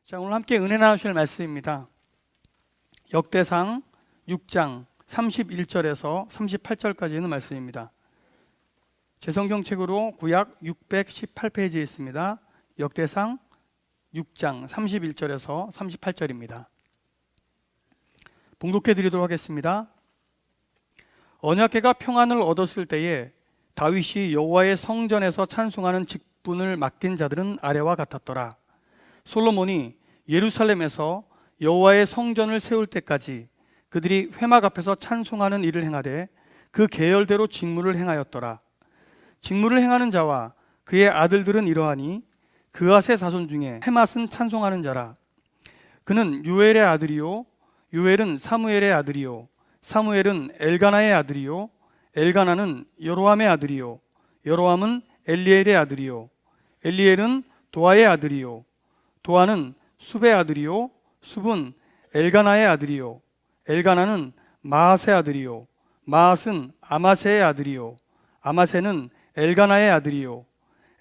자, 오늘 함께 은혜 나누실 말씀입니다. 역대상 6장 31절에서 38절까지 있는 말씀입니다. 제 성경책으로 구약 618페이지에 있습니다. 역대상 6장 31절에서 38절입니다. 봉독해 드리도록 하겠습니다. 언약궤가 평안을 얻었을 때에 다윗이 여호와의 성전에서 찬송하는 직분을 맡긴 자들은 아래와 같았더라. 솔로몬이 예루살렘에서 여호와의 성전을 세울 때까지 그들이 회막 앞에서 찬송하는 일을 행하되 그 계열대로 직무를 행하였더라. 직무를 행하는 자와 그의 아들들은 이러하니 그앗의 자손 중에 헤맛은 찬송하는 자라. 그는 요엘의 아들이요 요엘은 사무엘의 아들이요 사무엘은 엘가나의 아들이요 엘가나는 여로함의 아들이요 여로함은 엘리엘의 아들이요 엘리엘은 도아의 아들이요 도아는 숲의 아들이요 숲은 엘가나의 아들이요 엘가나는 마앗의 아들이요 마앗은 아마세의 아들이요 아마세는 엘가나의 아들이요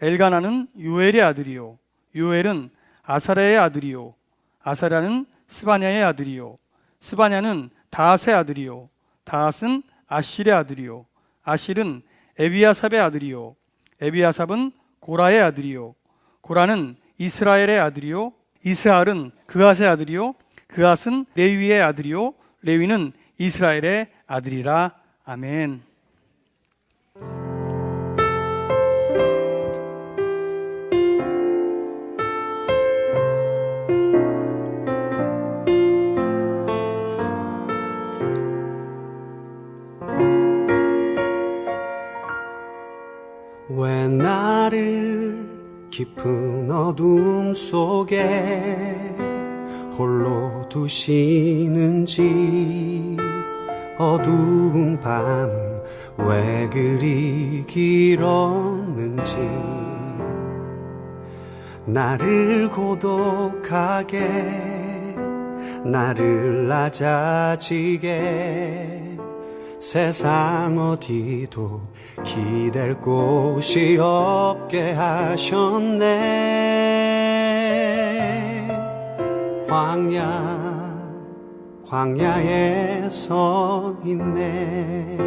엘가나는 요엘의 아들이요 요엘은 아사랴의 아들이요 아사랴는 스바냐의 아들이요 스바냐는 다앗의 아들이요 다앗은 아실의 아들이요 아실은 에비아삽의 아들이요 에비아삽은 고라의 아들이요 고라는 이스라엘의 아들이요 이스라엘은 그앗의 아들이요 그앗은 레위의 아들이요 레위는 이스라엘의 아들이라. 아멘. 왜 나를 깊은 어둠 속에 홀로 두시는지 어두운 밤은 왜 그리 길었는지 나를 고독하게 나를 낮아지게 세상 어디도 기댈 곳이 없게 하셨네. 광야에 서 있네.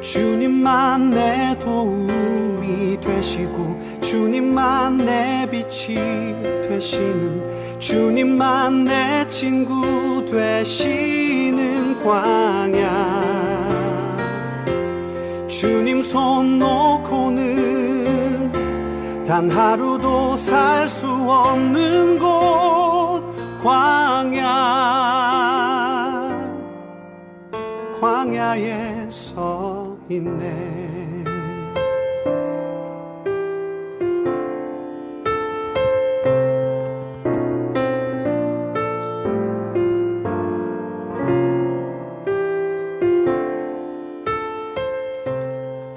주님만 내 도움이 되시고 주님만 내 빛이 되시는 주님만 내 친구 되시는 광야 주님 손 놓고는 단 하루도 살 수 없는 곳 광야에 서 있네.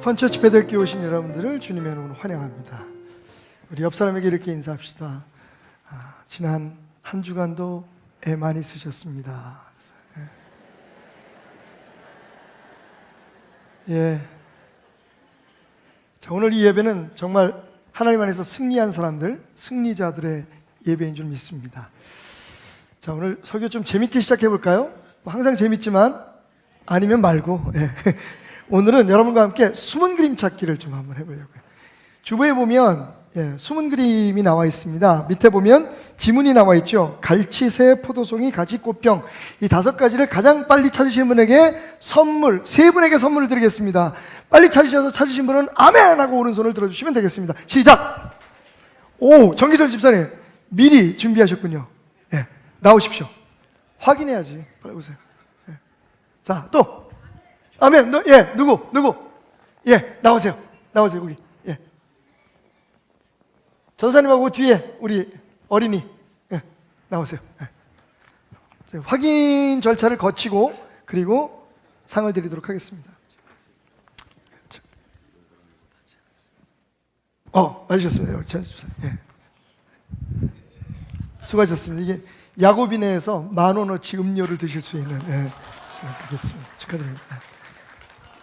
펀처치 베델교회 오신 여러분들을 주님의 이름으로 환영합니다. 우리 옆 사람에게 이렇게 인사합시다. 지난 한 주간도 애 많이 쓰셨습니다. 예. 자, 오늘 이 예배는 정말 하나님 안에서 승리한 사람들, 승리자들의 예배인 줄 믿습니다. 자, 오늘 설교 좀 재밌게 시작해 볼까요? 항상 재밌지만 아니면 말고. 예. 오늘은 여러분과 함께 숨은 그림 찾기를 좀 한번 해보려고요. 주부에 보면 숨은 그림이 나와 있습니다. 밑에 보면 지문이 나와 있죠. 갈치새, 포도송이, 가지, 꽃병, 이 5가지를 가장 빨리 찾으신 분에게 선물, 3분에게 선물을 드리겠습니다. 빨리 찾으신 분은 아멘 하고 오른손을 들어주시면 되겠습니다. 시작! 오, 정기철 집사님 미리 준비하셨군요. 예, 나오십시오. 확인해야지. 빨리 오세요. 예. 자, 또 아멘. 누구? 예, 나오세요, 거기. 예. 전사님하고 뒤에 우리 어린이. 예, 나오세요. 예. 확인 절차를 거치고 그리고 상을 드리도록 하겠습니다. 맞으셨습니다. 예. 수고하셨습니다. 이게 야고비네에서 10,000원어치 음료를 드실 수 있는. 예. 드리겠습니다. 축하드립니다.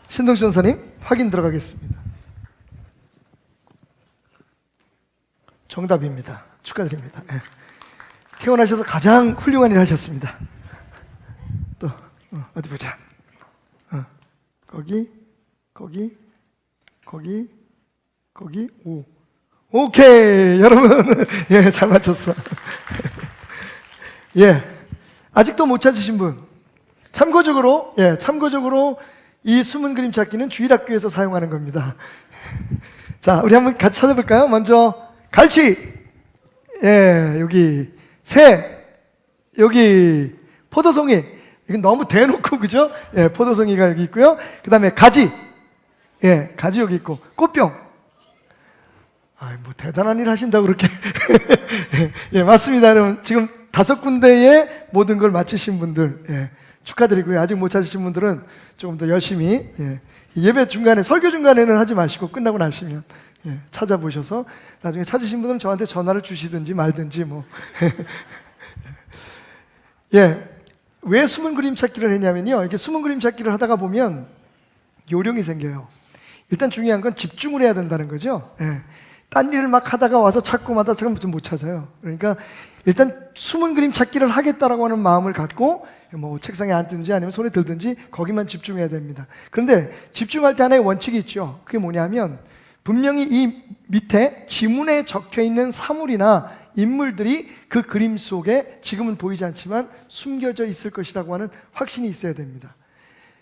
신동수 전사님. 확인 들어가겠습니다. 정답입니다. 축하드립니다. 예. 태어나셔서 가장 훌륭한 일 하셨습니다. 또 어디 보자. 거기 오. 오케이 여러분 예, 잘 맞췄어. 예, 아직도 못 찾으신 분 참고적으로 이 숨은 그림 찾기는 주일학교에서 사용하는 겁니다. 자, 우리 한번 같이 찾아볼까요? 먼저 갈치, 예, 여기 새, 여기 포도송이. 이건 너무 대놓고 그죠? 예, 포도송이가 여기 있고요. 그 다음에 가지, 예, 가지 여기 있고 꽃병. 뭐 대단한 일 하신다고 그렇게. 예, 맞습니다. 여러분 지금 5군데의 모든 걸 맞추신 분들, 예, 축하드리고요. 아직 못 찾으신 분들은 조금 더 열심히, 예, 예배 중간에, 설교 중간에는 하지 마시고 끝나고 나시면, 예, 찾아보셔서 나중에 찾으신 분들은 저한테 전화를 주시든지 말든지 뭐. 예, 왜 숨은 그림 찾기를 했냐면요, 이렇게 숨은 그림 찾기를 하다가 보면 요령이 생겨요. 일단 중요한 건 집중을 해야 된다는 거죠. 예. 딴 일을 막 하다가 와서 찾고 마다 좀 못 찾아요. 그러니까 일단 숨은 그림 찾기를 하겠다라고 하는 마음을 갖고 뭐 책상에 앉든지 아니면 손에 들든지 거기만 집중해야 됩니다. 그런데 집중할 때 하나의 원칙이 있죠. 그게 뭐냐면 분명히 이 밑에 지문에 적혀 있는 사물이나 인물들이 그 그림 속에 지금은 보이지 않지만 숨겨져 있을 것이라고 하는 확신이 있어야 됩니다.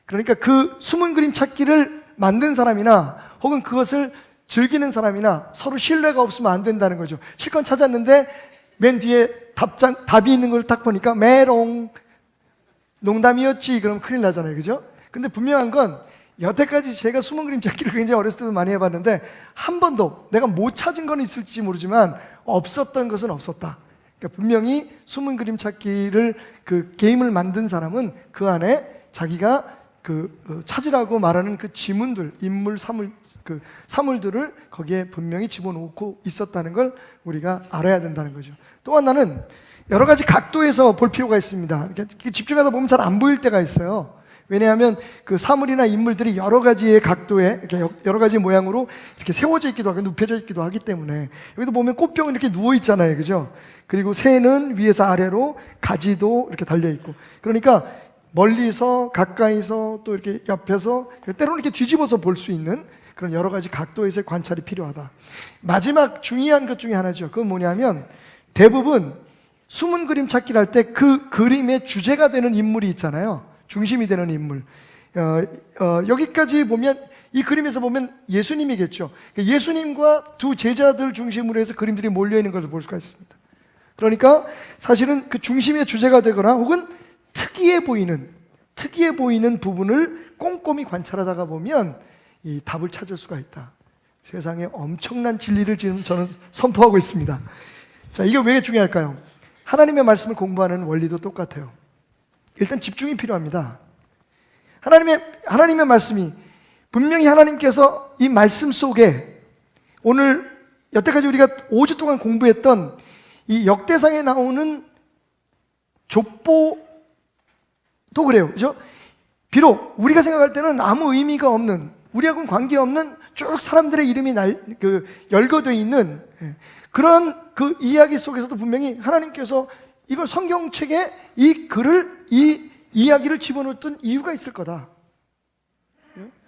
그러니까 그 숨은 그림 찾기를 만든 사람이나 혹은 그것을 즐기는 사람이나 서로 신뢰가 없으면 안 된다는 거죠. 실컷 찾았는데 맨 뒤에 답이 있는 걸 딱 보니까 메롱 농담이었지, 그럼 큰일 나잖아요. 그죠? 근데 분명한 건 여태까지 제가 숨은 그림 찾기를 굉장히 어렸을 때도 많이 해봤는데 한 번도 내가 못 찾은 건 있을지 모르지만 없었던 것은 없었다. 그러니까 분명히 숨은 그림 찾기를 그 게임을 만든 사람은 그 안에 자기가 찾으라고 말하는 그 지문들, 인물, 사물들을 거기에 분명히 집어넣고 있었다는 걸 우리가 알아야 된다는 거죠. 또 하나는 여러 가지 각도에서 볼 필요가 있습니다. 이렇게 집중하다 보면 잘 안 보일 때가 있어요. 왜냐하면 그 사물이나 인물들이 여러 가지의 각도에, 이렇게 여러 가지 모양으로 이렇게 세워져 있기도 하고 눕혀져 있기도 하기 때문에, 여기도 보면 꽃병은 이렇게 누워 있잖아요. 그죠? 그리고 새는 위에서 아래로 가지도 이렇게 달려 있고, 그러니까 멀리서 가까이서 또 이렇게 옆에서 때로는 이렇게 뒤집어서 볼 수 있는 그런 여러 가지 각도에서의 관찰이 필요하다. 마지막 중요한 것 중에 하나죠. 그건 뭐냐면 대부분 숨은 그림 찾기를 할 때 그 그림의 주제가 되는 인물이 있잖아요. 중심이 되는 인물. 여기까지 보면 이 그림에서 보면 예수님이겠죠. 예수님과 두 제자들 중심으로 해서 그림들이 몰려있는 것을 볼 수가 있습니다. 그러니까 사실은 그 중심의 주제가 되거나 혹은 특이해 보이는 부분을 꼼꼼히 관찰하다가 보면 이 답을 찾을 수가 있다. 세상에 엄청난 진리를 지금 저는 선포하고 있습니다. 자, 이게 왜 중요할까요? 하나님의 말씀을 공부하는 원리도 똑같아요. 일단 집중이 필요합니다. 하나님의 말씀이 분명히 하나님께서 이 말씀 속에 오늘 여태까지 우리가 5주 동안 공부했던 이 역대상에 나오는 족보도 그래요. 그죠? 비록 우리가 생각할 때는 아무 의미가 없는, 우리하고는 관계없는 쭉 사람들의 이름이 열거되어 있는 그런 그 이야기 속에서도 분명히 하나님께서 이걸 성경책에 이 글을, 이 이야기를 집어넣었던 이유가 있을 거다.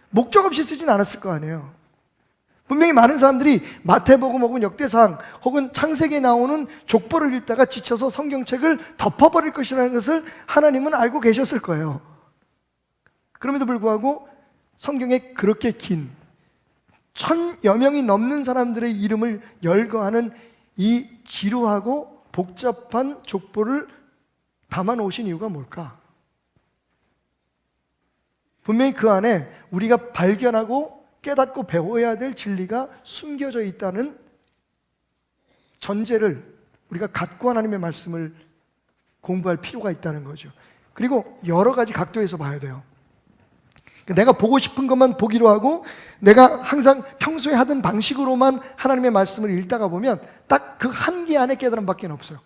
목적 없이 쓰진 않았을 거 아니에요. 분명히 많은 사람들이 마태복음 혹은 역대상 혹은 창세기에 나오는 족보를 읽다가 지쳐서 성경책을 덮어버릴 것이라는 것을 하나님은 알고 계셨을 거예요. 그럼에도 불구하고 성경에 그렇게 긴 1000여 명이 넘는 사람들의 이름을 열거하는 이 지루하고 복잡한 족보를 담아 놓으신 이유가 뭘까? 분명히 그 안에 우리가 발견하고 깨닫고 배워야 될 진리가 숨겨져 있다는 전제를 우리가 갖고 하나님의 말씀을 공부할 필요가 있다는 거죠. 그리고 여러 가지 각도에서 봐야 돼요. 내가 보고 싶은 것만 보기로 하고 내가 항상 평소에 하던 방식으로만 하나님의 말씀을 읽다가 보면 딱 그 한계 안에 깨달음밖에 없어요.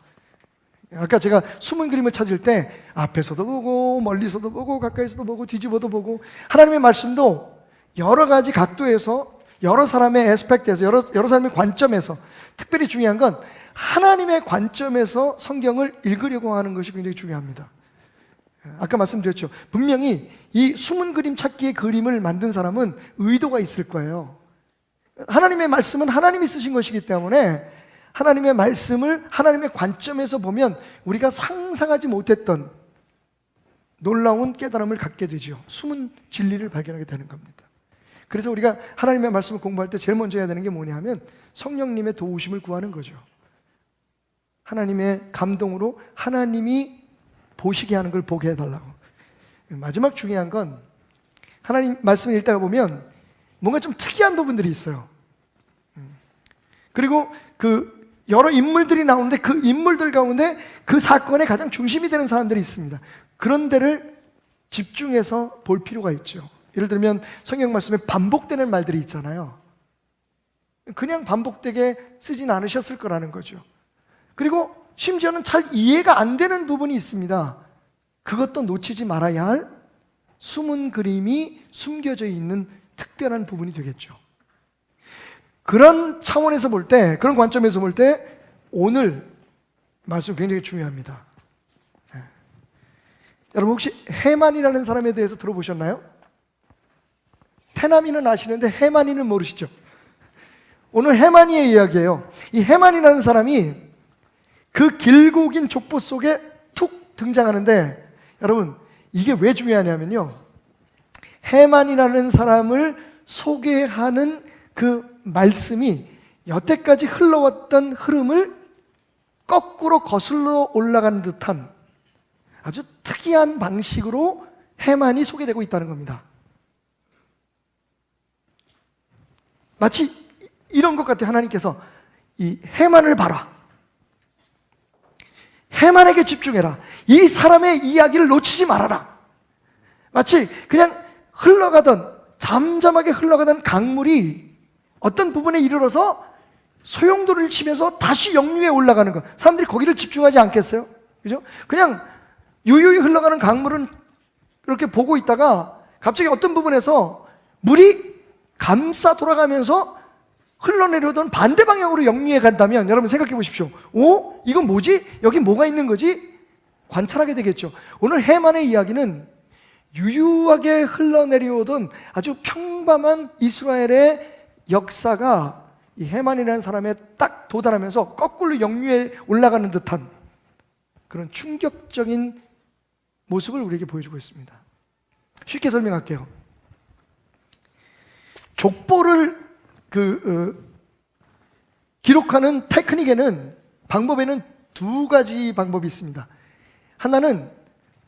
아까 제가 숨은 그림을 찾을 때 앞에서도 보고 멀리서도 보고 가까이서도 보고 뒤집어도 보고 하나님의 말씀도 여러 가지 각도에서 여러 사람의 에스펙트에서 여러 사람의 관점에서 특별히 중요한 건 하나님의 관점에서 성경을 읽으려고 하는 것이 굉장히 중요합니다. 아까 말씀드렸죠. 분명히 이 숨은 그림 찾기의 그림을 만든 사람은 의도가 있을 거예요. 하나님의 말씀은 하나님이 쓰신 것이기 때문에 하나님의 말씀을 하나님의 관점에서 보면 우리가 상상하지 못했던 놀라운 깨달음을 갖게 되죠. 숨은 진리를 발견하게 되는 겁니다. 그래서 우리가 하나님의 말씀을 공부할 때 제일 먼저 해야 되는 게 뭐냐 하면 성령님의 도우심을 구하는 거죠. 하나님의 감동으로 하나님이 보시게 하는 걸 보게 해달라고. 마지막 중요한 건 하나님 말씀을 읽다가 보면 뭔가 좀 특이한 부분들이 있어요. 그리고 그 여러 인물들이 나오는데 그 인물들 가운데 그 사건의 가장 중심이 되는 사람들이 있습니다. 그런 데를 집중해서 볼 필요가 있죠. 예를 들면 성경 말씀에 반복되는 말들이 있잖아요. 그냥 반복되게 쓰진 않으셨을 거라는 거죠. 그리고 심지어는 잘 이해가 안 되는 부분이 있습니다. 그것도 놓치지 말아야 할 숨은 그림이 숨겨져 있는 특별한 부분이 되겠죠. 그런 차원에서 볼 때, 그런 관점에서 볼 때 오늘 말씀 굉장히 중요합니다. 여러분 혹시 해만이라는 사람에 대해서 들어보셨나요? 테나미는 아시는데 해만이는 모르시죠? 오늘 해만이의 이야기예요. 이 해만이라는 사람이 그 길고 긴 족보 속에 툭 등장하는데 여러분 이게 왜 중요하냐면요, 해만이라는 사람을 소개하는 그 말씀이 여태까지 흘러왔던 흐름을 거꾸로 거슬러 올라가는 듯한 아주 특이한 방식으로 해만이 소개되고 있다는 겁니다. 마치 이런 것 같아요. 하나님께서 이 해만을 봐라, 해만에게 집중해라, 이 사람의 이야기를 놓치지 말아라. 마치 그냥 흘러가던, 잠잠하게 흘러가던 강물이 어떤 부분에 이르러서 소용돌이를 치면서 다시 역류에 올라가는 것, 사람들이 거기를 집중하지 않겠어요? 그죠? 그냥 유유히 흘러가는 강물은 이렇게 보고 있다가 갑자기 어떤 부분에서 물이 감싸 돌아가면서 흘러내려던 반대 방향으로 역류해 간다면 여러분 생각해 보십시오. 오? 이건 뭐지? 여기 뭐가 있는 거지? 관찰하게 되겠죠. 오늘 해만의 이야기는 유유하게 흘러내려오던 아주 평범한 이스라엘의 역사가 이 해만이라는 사람에 딱 도달하면서 거꾸로 역류에 올라가는 듯한 그런 충격적인 모습을 우리에게 보여주고 있습니다. 쉽게 설명할게요. 족보를 기록하는 테크닉에는, 방법에는 두 가지 방법이 있습니다. 하나는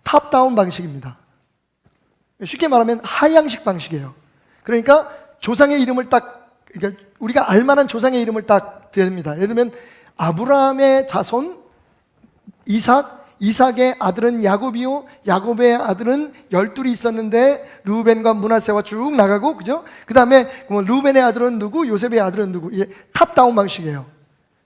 탑다운 방식입니다. 쉽게 말하면 하향식 방식이에요. 그러니까 조상의 이름을 그러니까 우리가 알만한 조상의 이름을 딱 대립니다. 예를 들면 아브라함의 자손 이삭의 아들은 야곱이요, 야곱의 아들은 12이 있었는데 루벤과 므낫세와 쭉 나가고, 그죠? 그 다음에 루벤의 아들은 누구, 요셉의 아들은 누구. 이게 탑다운 방식이에요.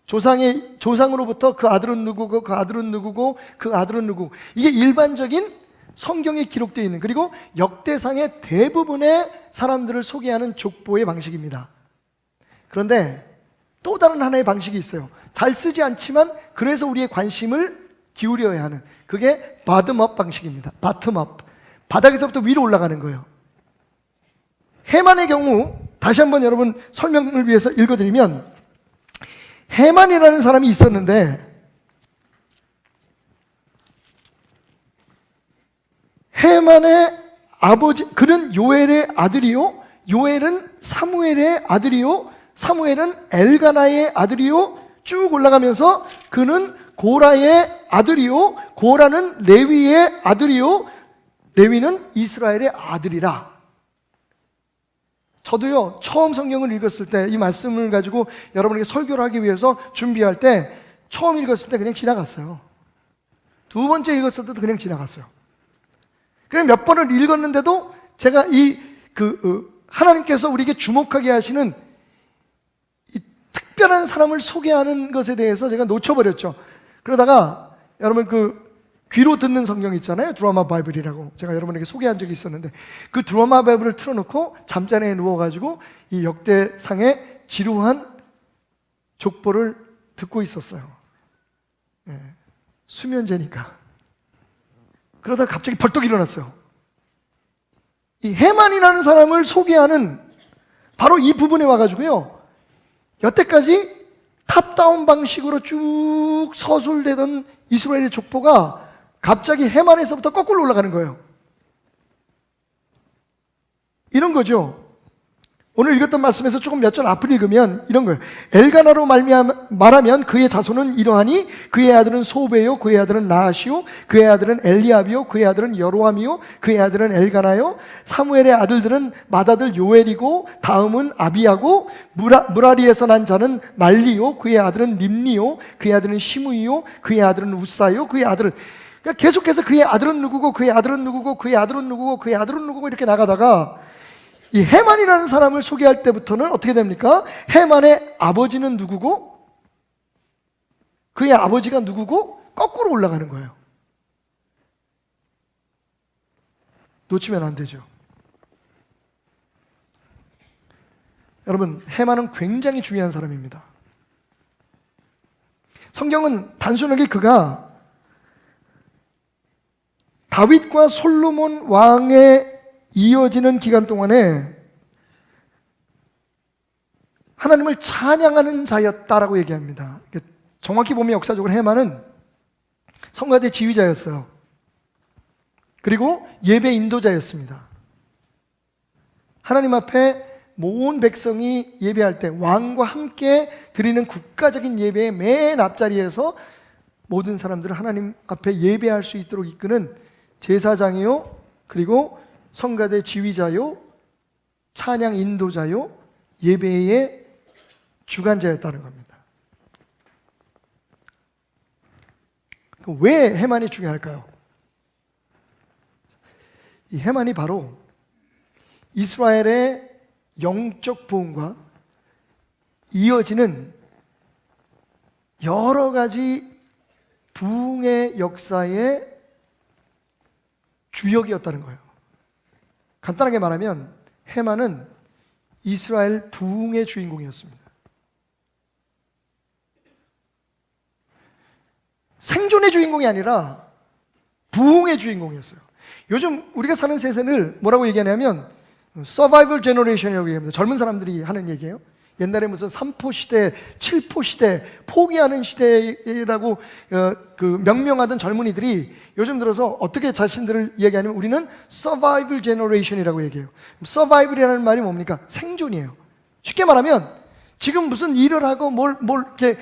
조상으로부터 그 아들은 누구고, 그 아들은 누구고, 그 아들은 누구. 이게 일반적인 성경에 기록되어 있는, 그리고 역대상의 대부분의 사람들을 소개하는 족보의 방식입니다. 그런데 또 다른 하나의 방식이 있어요. 잘 쓰지 않지만 그래서 우리의 관심을 기울여야 하는, 그게 바텀업 방식입니다. 바텀업, 바닥에서부터 위로 올라가는 거예요. 해만의 경우 다시 한번 여러분 설명을 위해서 읽어드리면, 해만이라는 사람이 있었는데 해만의 아버지, 그는 요엘의 아들이요, 요엘은 사무엘의 아들이요, 사무엘은 엘가나의 아들이요, 쭉 올라가면서 그는 고라의 아들이요, 고라는 레위의 아들이요, 레위는 이스라엘의 아들이라. 저도요, 처음 성경을 읽었을 때 이 말씀을 가지고 여러분에게 설교를 하기 위해서 준비할 때 처음 읽었을 때 그냥 지나갔어요. 두 번째 읽었을 때도 그냥 지나갔어요. 그냥 몇 번을 읽었는데도 제가 하나님께서 우리에게 주목하게 하시는 이 특별한 사람을 소개하는 것에 대해서 제가 놓쳐버렸죠. 그러다가 여러분 귀로 듣는 성경 있잖아요. 드라마 바이블이라고 제가 여러분에게 소개한 적이 있었는데, 그 드라마 바이블을 틀어놓고 잠자리에 누워가지고 이 역대상의 지루한 족보를 듣고 있었어요. 수면제니까. 그러다가 갑자기 벌떡 일어났어요. 이 해만이라는 사람을 소개하는 바로 이 부분에 와가지고요, 여태까지 탑다운 방식으로 쭉 서술되던 이스라엘의 족보가 갑자기 해만에서부터 거꾸로 올라가는 거예요. 이런 거죠. 오늘 읽었던 말씀에서 조금 몇 절 앞을 읽으면 이런 거예요. 엘가나로 말하면 그의 자손은 이러하니 그의 아들은 소베요, 그의 아들은 나하시요, 그의 아들은 엘리압이요, 그의 아들은 여로함이요, 그의 아들은 엘가나요. 사무엘의 아들들은 맏아들 요엘이고 다음은 아비야고, 무라리에서 난 자는 말리요, 그의 아들은 림니요, 그의 아들은 시므이요, 그의 아들은 우사요, 그의 아들은, 그러니까 계속해서 그의 아들은 누구고, 그의 아들은 누구고, 그의 아들은 누구고, 그의 아들은 누구고 이렇게 나가다가 이 해만이라는 사람을 소개할 때부터는 어떻게 됩니까? 해만의 아버지는 누구고, 그의 아버지가 누구고, 거꾸로 올라가는 거예요. 놓치면 안 되죠. 여러분, 해만은 굉장히 중요한 사람입니다. 성경은 단순하게 그가 다윗과 솔로몬 왕의 이어지는 기간 동안에 하나님을 찬양하는 자였다라고 얘기합니다. 정확히 보면 역사적으로 해만은 성가대 지휘자였어요. 그리고 예배 인도자였습니다. 하나님 앞에 모든 백성이 예배할 때 왕과 함께 드리는 국가적인 예배의 맨 앞자리에서 모든 사람들을 하나님 앞에 예배할 수 있도록 이끄는 제사장이요, 그리고 성가대 지휘자요, 찬양 인도자요, 예배의 주관자였다는 겁니다. 왜 해만이 중요할까요? 이 해만이 바로 이스라엘의 영적 부흥과 이어지는 여러 가지 부흥의 역사의 주역이었다는 거예요. 간단하게 말하면 해만은 이스라엘 부흥의 주인공이었습니다. 생존의 주인공이 아니라 부흥의 주인공이었어요. 요즘 우리가 사는 세상을 뭐라고 얘기하냐면 서바이벌 제너레이션이라고 얘기합니다. 젊은 사람들이 하는 얘기예요. 옛날에 무슨 3포 시대, 7포 시대, 포기하는 시대라고 그 명명하던 젊은이들이 요즘 들어서 어떻게 자신들을 이야기하냐면 우리는 서바이벌 제너레이션이라고 얘기해요. 서바이벌이라는 말이 뭡니까? 생존이에요. 쉽게 말하면 지금 무슨 일을 하고 뭘 이렇게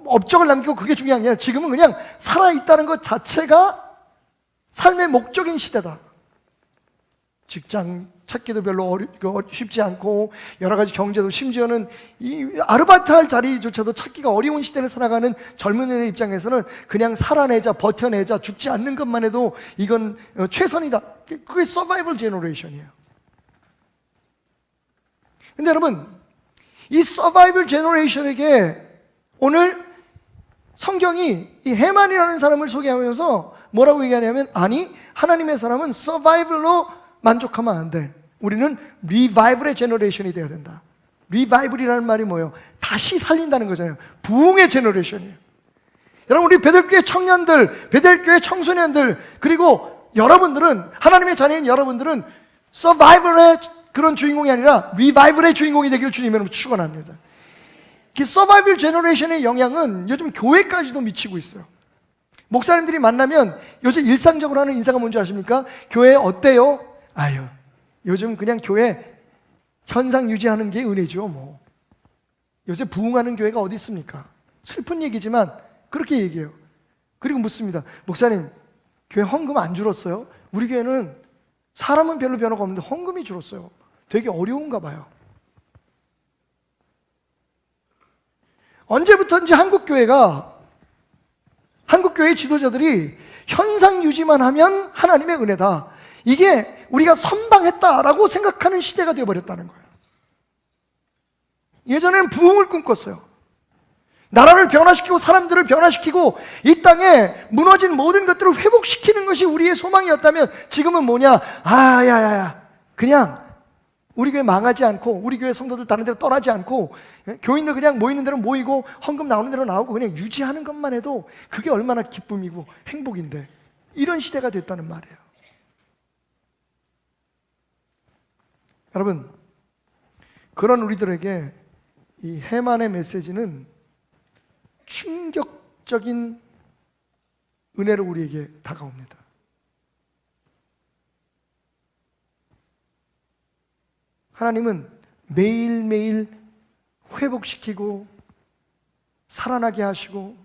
업적을 남기고 그게 중요한 게 아니라 지금은 그냥 살아있다는 것 자체가 삶의 목적인 시대다. 직장 찾기도 별로 쉽지 않고 여러 가지 경제도, 심지어는 이 아르바이트 할 자리조차도 찾기가 어려운 시대를 살아가는 젊은이의 입장에서는 그냥 살아내자, 버텨내자, 죽지 않는 것만 해도 이건 최선이다. 그게 서바이벌 제너레이션이에요. 근데 여러분, 이 서바이벌 제너레이션에게 오늘 성경이 이 해만이라는 사람을 소개하면서 뭐라고 얘기하냐면, 아니, 하나님의 사람은 서바이벌로 만족하면 안 돼. 우리는 리바이벌의 제너레이션이 돼야 된다. 리바이벌이라는 말이 뭐예요? 다시 살린다는 거잖아요. 부흥의 제너레이션이에요. 여러분, 우리 베델교회 청년들, 베델교회 청소년들, 그리고 여러분들은, 하나님의 자녀인 여러분들은 서바이벌의 그런 주인공이 아니라 리바이벌의 주인공이 되기를 주님으로 축원합니다. 그 서바이벌 제너레이션의 영향은 요즘 교회까지도 미치고 있어요. 목사님들이 만나면 요즘 일상적으로 하는 인사가 뭔지 아십니까? 교회 어때요? 아유, 요즘 그냥 교회 현상 유지하는 게 은혜죠, 뭐. 요새 부흥하는 교회가 어디 있습니까? 슬픈 얘기지만 그렇게 얘기해요. 그리고 묻습니다. 목사님, 교회 헌금 안 줄었어요? 우리 교회는 사람은 별로 변화가 없는데 헌금이 줄었어요. 되게 어려운가 봐요. 언제부터인지 한국교회 지도자들이 현상 유지만 하면 하나님의 은혜다, 이게 우리가 선방했다라고 생각하는 시대가 되어버렸다는 거예요. 예전에는 부흥을 꿈꿨어요. 나라를 변화시키고 사람들을 변화시키고 이 땅에 무너진 모든 것들을 회복시키는 것이 우리의 소망이었다면 지금은 뭐냐? 야야야, 그냥 우리 교회 망하지 않고 우리 교회 성도들 다른 데로 떠나지 않고 교인들 그냥 모이는 대로 모이고 헌금 나오는 대로 나오고 그냥 유지하는 것만 해도 그게 얼마나 기쁨이고 행복인데, 이런 시대가 됐다는 말이에요. 여러분, 그런 우리들에게 이 해만의 메시지는 충격적인 은혜로 우리에게 다가옵니다. 하나님은 매일매일 회복시키고 살아나게 하시고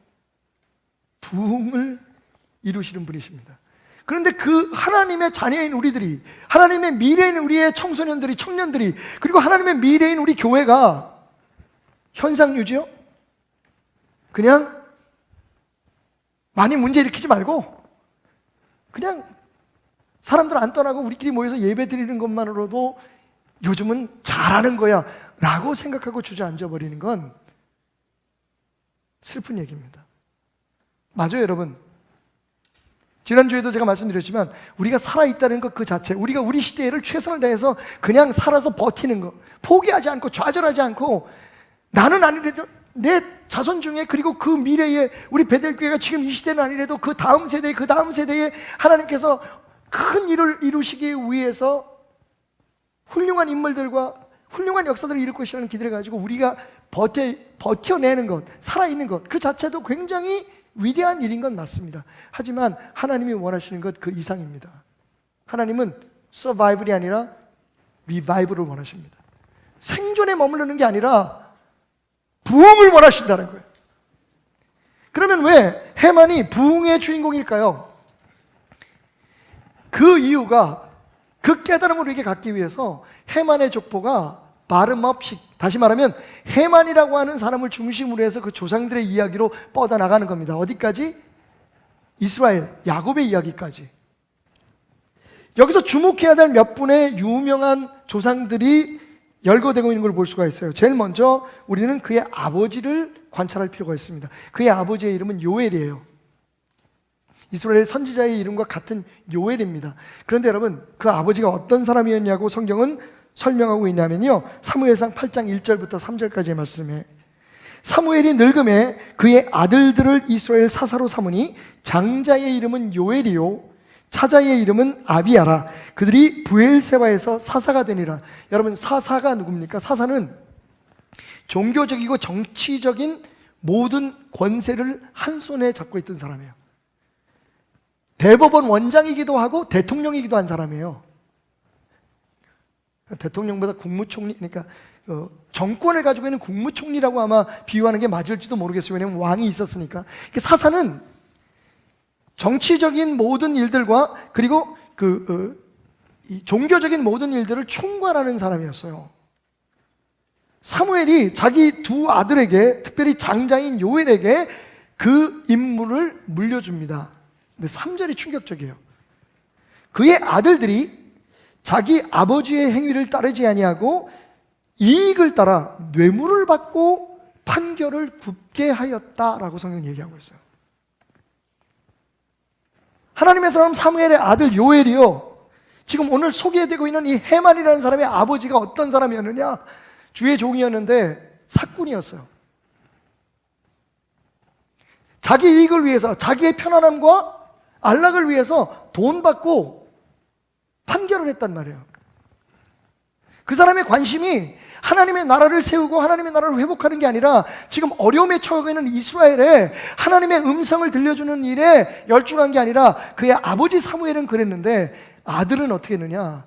부흥을 이루시는 분이십니다. 그런데 그 하나님의 자녀인 우리들이, 하나님의 미래인 우리의 청소년들이, 청년들이, 그리고 하나님의 미래인 우리 교회가 현상 유지요? 그냥 많이 문제 일으키지 말고 그냥 사람들 안 떠나고 우리끼리 모여서 예배 드리는 것만으로도 요즘은 잘하는 거야 라고 생각하고 주저앉아 버리는 건 슬픈 얘기입니다. 맞아요, 여러분. 지난주에도 제가 말씀드렸지만 우리가 살아있다는 것 그 자체, 우리가 우리 시대를 최선을 다해서 그냥 살아서 버티는 것, 포기하지 않고 좌절하지 않고, 나는 아니래도 내 자손 중에, 그리고 그 미래에 우리 베델교회가 지금 이 시대는 아니래도 그 다음 세대, 그 다음 세대에 하나님께서 큰 일을 이루시기 위해서 훌륭한 인물들과 훌륭한 역사들을 이룰 것이라는 기대를 가지고 우리가 버텨내는 것, 살아있는 것, 그 자체도 굉장히 위대한 일인 건 맞습니다. 하지만 하나님이 원하시는 것 그 이상입니다. 하나님은 서바이벌이 아니라 리바이벌을 원하십니다. 생존에 머무르는 게 아니라 부흥을 원하신다는 거예요. 그러면 왜 해만이 부흥의 주인공일까요? 그 이유가, 그 깨달음을 우리에게 갖기 위해서 해만의 족보가 바름업, 다시 말하면 해만이라고 하는 사람을 중심으로 해서 그 조상들의 이야기로 뻗어나가는 겁니다. 어디까지? 이스라엘, 야곱의 이야기까지. 여기서 주목해야 될 몇 분의 유명한 조상들이 열거되고 있는 걸 볼 수가 있어요. 제일 먼저 우리는 그의 아버지를 관찰할 필요가 있습니다. 그의 아버지의 이름은 요엘이에요. 이스라엘 선지자의 이름과 같은 요엘입니다. 그런데 여러분, 그 아버지가 어떤 사람이었냐고 성경은 설명하고 있냐면요, 사무엘상 8장 1절부터 3절까지의 말씀에, 사무엘이 늙음에 그의 아들들을 이스라엘 사사로 삼으니 장자의 이름은 요엘이요 차자의 이름은 아비야라. 그들이 브엘세바에서 사사가 되니라. 여러분, 사사가 누굽니까? 사사는 종교적이고 정치적인 모든 권세를 한 손에 잡고 있던 사람이에요. 대법원 원장이기도 하고 대통령이기도 한 사람이에요. 대통령보다 국무총리, 그러니까 정권을 가지고 있는 국무총리라고 아마 비유하는 게 맞을지도 모르겠어요. 왜냐하면 왕이 있었으니까. 사사는 정치적인 모든 일들과 그리고 이 종교적인 모든 일들을 총괄하는 사람이었어요. 사무엘이 자기 두 아들에게, 특별히 장자인 요엘에게 그 임무를 물려줍니다. 근데 3절이 충격적이에요. 그의 아들들이 자기 아버지의 행위를 따르지 아니하고 이익을 따라 뇌물을 받고 판결을 굽게 하였다라고 성경이 얘기하고 있어요. 하나님의 사람 사무엘의 아들 요엘이요, 지금 오늘 소개되고 있는 이 해만이라는 사람의 아버지가 어떤 사람이었느냐? 주의 종이었는데 사꾼이었어요. 자기 이익을 위해서, 자기의 편안함과 안락을 위해서 돈 받고 판결을 했단 말이에요. 그 사람의 관심이 하나님의 나라를 세우고 하나님의 나라를 회복하는 게 아니라 지금 어려움에 처해 있는 이스라엘에 하나님의 음성을 들려주는 일에 열중한 게 아니라, 그의 아버지 사무엘은 그랬는데 아들은 어떻게 했느냐?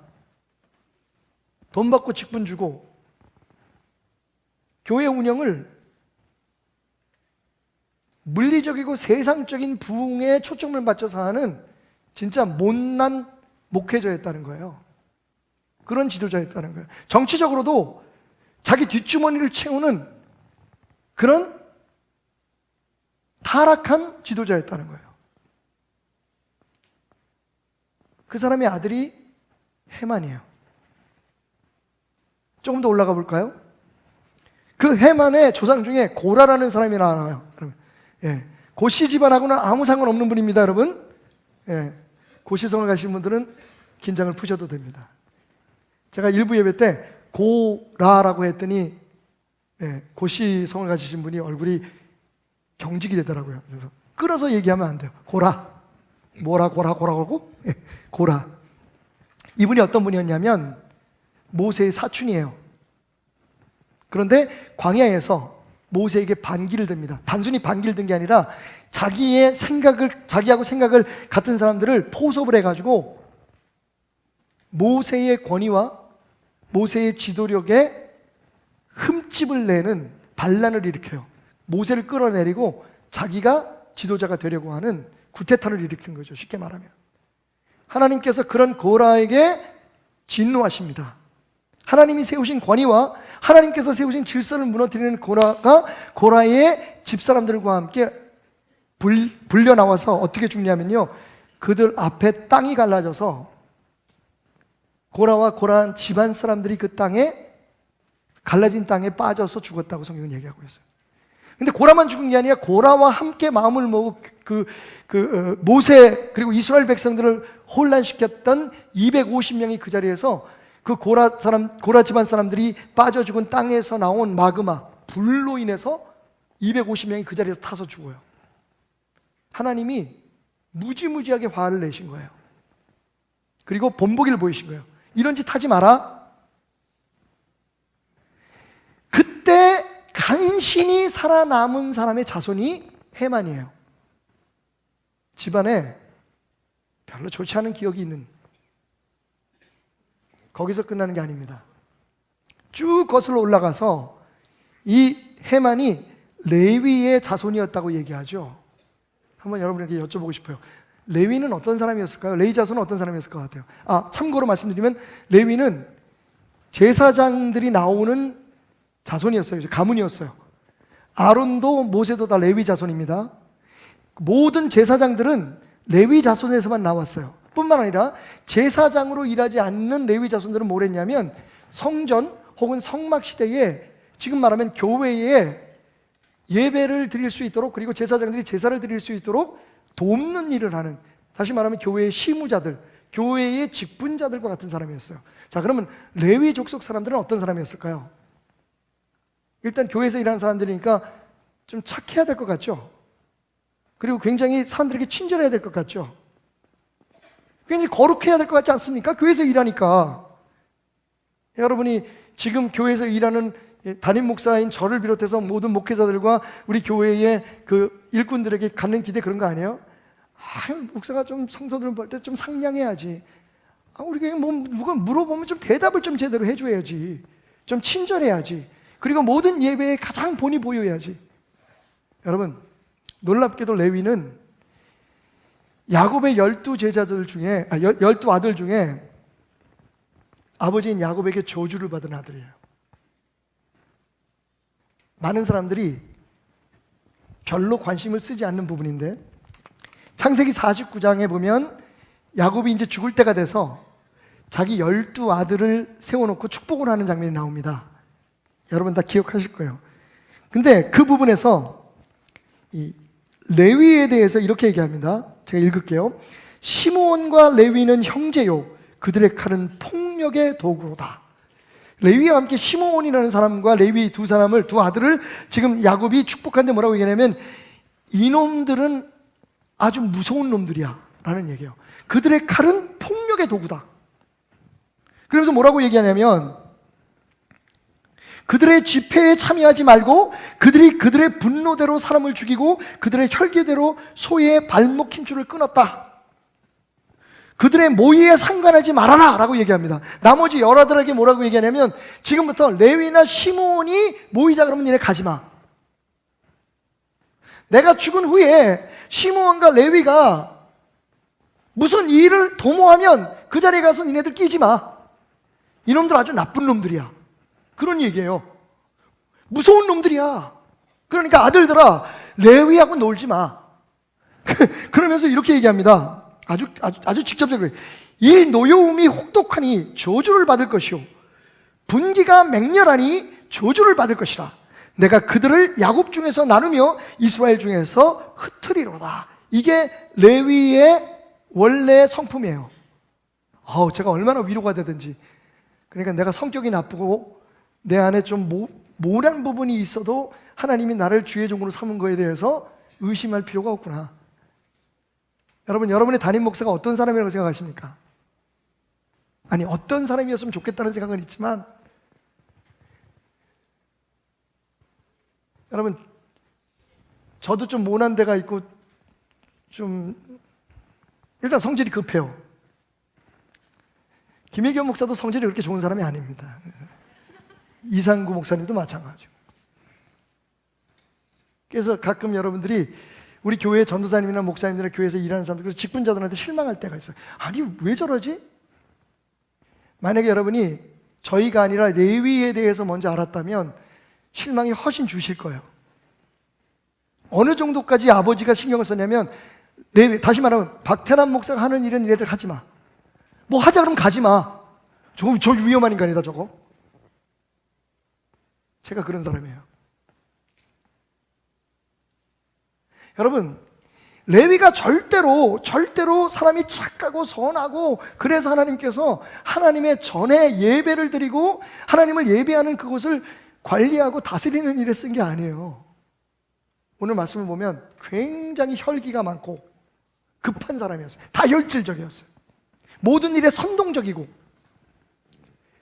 돈 받고 직분 주고 교회 운영을 물리적이고 세상적인 부흥에 초점을 맞춰서 하는 진짜 못난 목회자였다는 거예요. 그런 지도자였다는 거예요. 정치적으로도 자기 뒷주머니를 채우는 그런 타락한 지도자였다는 거예요. 그 사람의 아들이 해만이에요. 조금 더 올라가 볼까요? 그 해만의 조상 중에 고라라는 사람이 나와요. 예. 고시 집안하고는 아무 상관없는 분입니다, 여러분. 예. 고시성을 가신 분들은 긴장을 푸셔도 됩니다. 제가 일부 예배 때 고라라고 했더니 고시성을 가지신 분이 얼굴이 경직이 되더라고요. 그래서 끌어서 얘기하면 안 돼요. 고라. 뭐라 고라고? 고라. 이분이 어떤 분이었냐면 모세의 사촌이에요. 그런데 광야에서 모세에게 반기를 듭니다. 단순히 반기를 든 게 아니라 자기하고 생각을 같은 사람들을 포섭을 해가지고 모세의 권위와 모세의 지도력에 흠집을 내는 반란을 일으켜요. 모세를 끌어내리고 자기가 지도자가 되려고 하는 구테타를 일으킨 거죠. 쉽게 말하면. 하나님께서 그런 고라에게 진노하십니다. 하나님이 세우신 권위와 하나님께서 세우신 질서를 무너뜨리는 고라가 고라의 집사람들과 함께 불려 나와서 어떻게 죽냐면요, 그들 앞에 땅이 갈라져서 고라와 고라 집안 사람들이 그 땅에 갈라진 땅에 빠져서 죽었다고 성경은 얘기하고 있어요. 근데 고라만 죽은 게 아니라 고라와 함께 마음을 모으고 모세 그리고 이스라엘 백성들을 혼란시켰던 250명이 그 자리에서 그 고라 집안 사람들이 빠져 죽은 땅에서 나온 마그마 불로 인해서 250명이 그 자리에서 타서 죽어요. 하나님이 무지무지하게 화를 내신 거예요. 그리고 본보기를 보이신 거예요. 이런 짓 하지 마라. 그때 간신히 살아남은 사람의 자손이 해만이에요. 집안에 별로 좋지 않은 기억이 있는, 거기서 끝나는 게 아닙니다. 쭉 거슬러 올라가서 이 해만이 레위의 자손이었다고 얘기하죠. 한번 여러분에게 여쭤보고 싶어요. 레위는 어떤 사람이었을까요? 레위 자손은 어떤 사람이었을 것 같아요? 참고로 말씀드리면 레위는 제사장들이 나오는 자손이었어요. 가문이었어요. 아론도 모세도 다 레위 자손입니다. 모든 제사장들은 레위 자손에서만 나왔어요. 뿐만 아니라 제사장으로 일하지 않는 레위 자손들은 뭘 했냐면 성전 혹은 성막 시대에 지금 말하면 교회에 예배를 드릴 수 있도록, 그리고 제사장들이 제사를 드릴 수 있도록 돕는 일을 하는, 다시 말하면 교회의 시무자들, 교회의 직분자들과 같은 사람이었어요. 자, 그러면 레위 족속 사람들은 어떤 사람이었을까요? 일단 교회에서 일하는 사람들이니까 좀 착해야 될 것 같죠? 그리고 굉장히 사람들에게 친절해야 될 것 같죠? 굉장히 거룩해야 될 것 같지 않습니까? 교회에서 일하니까. 여러분이 지금 교회에서 일하는 담임 목사인 저를 비롯해서 모든 목회자들과 우리 교회의 그 일꾼들에게 갖는 기대 그런 거 아니에요? 목사가 좀 성도들 볼 때 좀 상냥해야지. 우리가 누가 물어보면 좀 대답을 좀 제대로 해줘야지. 좀 친절해야지. 그리고 모든 예배에 가장 본이 보여야지. 여러분, 놀랍게도 레위는 야곱의 12제자들 중에 12아들 중에 아버지인 야곱에게 저주를 받은 아들이에요. 많은 사람들이 별로 관심을 쓰지 않는 부분인데 창세기 49장에 보면 야곱이 이제 죽을 때가 돼서 자기 12아들을 세워놓고 축복을 하는 장면이 나옵니다. 여러분 다 기억하실 거예요. 근데 그 부분에서 이 레위에 대해서 이렇게 얘기합니다. 제가 읽을게요. 시므온과 레위는 형제요, 그들의 칼은 폭력의 도구로다. 레위와 함께 시므온이라는 사람과 레위 두 아들을 지금 야곱이 축복하는데 뭐라고 얘기하냐면 이놈들은 아주 무서운 놈들이야 라는 얘기예요. 그들의 칼은 폭력의 도구다. 그러면서 뭐라고 얘기하냐면 그들의 집회에 참여하지 말고 그들의 분노대로 사람을 죽이고 그들의 혈기대로 소의 발목 힘줄을 끊었다. 그들의 모의에 상관하지 말아라 라고 얘기합니다. 나머지 열아들에게 뭐라고 얘기하냐면 지금부터 레위나 시므온이 모이자 그러면 니네 가지마. 내가 죽은 후에 시므온과 레위가 무슨 일을 도모하면 그 자리에 가서 니네들 끼지마. 이놈들 아주 나쁜 놈들이야. 그런 얘기예요. 무서운 놈들이야. 그러니까 아들들아, 레위하고 놀지마. 그러면서 이렇게 얘기합니다. 아주 직접적으로 이 노여움이 혹독하니 저주를 받을 것이요 분기가 맹렬하니 저주를 받을 것이라. 내가 그들을 야곱 중에서 나누며 이스라엘 중에서 흩트리로다. 이게 레위의 원래 성품이에요. 제가 얼마나 위로가 되든지, 그러니까 내가 성격이 나쁘고 내 안에 좀 모난 부분이 있어도 하나님이 나를 주의 종으로 삼은 거에 대해서 의심할 필요가 없구나. 여러분, 여러분의 담임 목사가 어떤 사람이라고 생각하십니까? 아니, 어떤 사람이었으면 좋겠다는 생각은 있지만, 여러분, 저도 좀 모난 데가 있고 좀 일단 성질이 급해요. 김일겸 목사도 성질이 그렇게 좋은 사람이 아닙니다. 이상구 목사님도 마찬가지고. 그래서 가끔 여러분들이 우리 교회 전도사님이나 목사님이나 교회에서 일하는 사람들, 직분자들한테 실망할 때가 있어요. 아니, 왜 저러지? 만약에 여러분이 저희가 아니라 레위에 대해서 먼저 알았다면 실망이 훨씬 주실 거예요. 어느 정도까지 아버지가 신경을 썼냐면, 다시 말하면 박태남 목사가 하는 일은 얘네들 하지 마. 뭐 하자 그러면 가지 마. 저 위험한 인간이다 저거. 제가 그런 사람이에요. 여러분, 레위가 절대로 사람이 착하고 선하고, 그래서 하나님께서 하나님의 전에 예배를 드리고 하나님을 예배하는 그곳을 관리하고 다스리는 일에 쓴 게 아니에요. 오늘 말씀을 보면 굉장히 혈기가 많고 급한 사람이었어요. 다혈질적이었어요. 모든 일에 선동적이고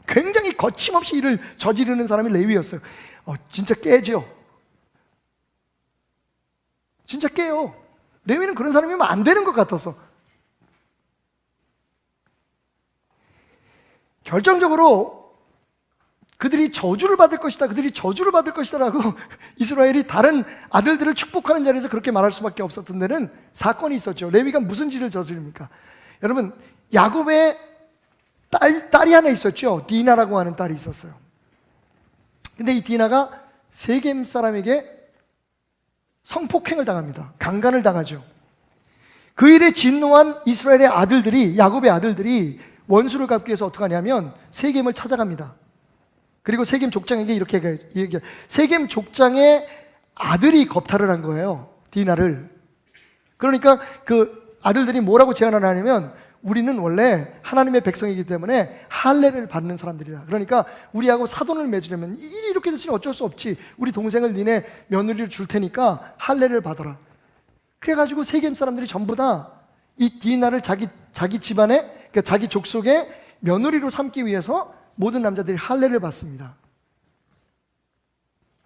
굉장히 거침없이 일을 저지르는 사람이 레위였어요. 진짜 깨죠. 진짜 깨요. 레위는 그런 사람이면 안 되는 것 같아서. 결정적으로 그들이 저주를 받을 것이다, 그들이 저주를 받을 것이다 라고 이스라엘이 다른 아들들을 축복하는 자리에서 그렇게 말할 수밖에 없었던 데는 사건이 있었죠. 레위가 무슨 짓을 저지릅니까? 여러분, 야곱의 딸이 하나 있었죠. 디나라고 하는 딸이 있었어요. 근데 이 디나가 세겜 사람에게 성폭행을 당합니다. 강간을 당하죠. 그 일에 진노한 이스라엘의 아들들이, 야곱의 아들들이 원수를 갚기 위해서 어떻게 하냐면 세겜을 찾아갑니다. 그리고 세겜 족장에게 이렇게 얘기해요. 세겜 족장의 아들이 겁탈을 한 거예요, 디나를. 그러니까 그 아들들이 뭐라고 제안을 하냐면, 우리는 원래 하나님의 백성이기 때문에 할례를 받는 사람들이다. 그러니까 우리하고 사돈을 맺으려면 일이 이렇게 됐으니 어쩔 수 없지. 우리 동생을 니네 며느리를 줄 테니까 할례를 받아라. 그래가지고 세겜 사람들이 전부 다 이 디나를 자기 집안에, 그러니까 자기 족속의 며느리로 삼기 위해서 모든 남자들이 할례를 받습니다.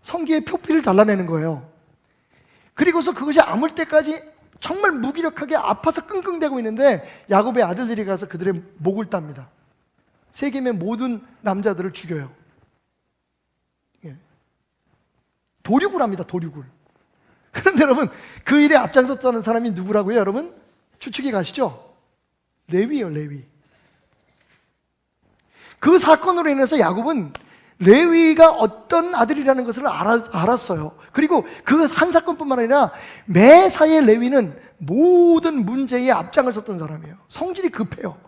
성기의 표피를 잘라내는 거예요. 그리고서 그것이 아물 때까지 정말 무기력하게 아파서 끙끙대고 있는데 야곱의 아들들이 가서 그들의 목을 땁니다. 세겜의 모든 남자들을 죽여요. 도륙을 합니다. 도륙을. 그런데 여러분, 그 일에 앞장섰다는 사람이 누구라고요? 여러분 추측이 가시죠? 레위예요. 레위. 그 사건으로 인해서 야곱은 레위가 어떤 아들이라는 것을 알았어요. 그리고 그 한 사건뿐만 아니라 매사에 레위는 모든 문제에 앞장을 섰던 사람이에요. 성질이 급해요.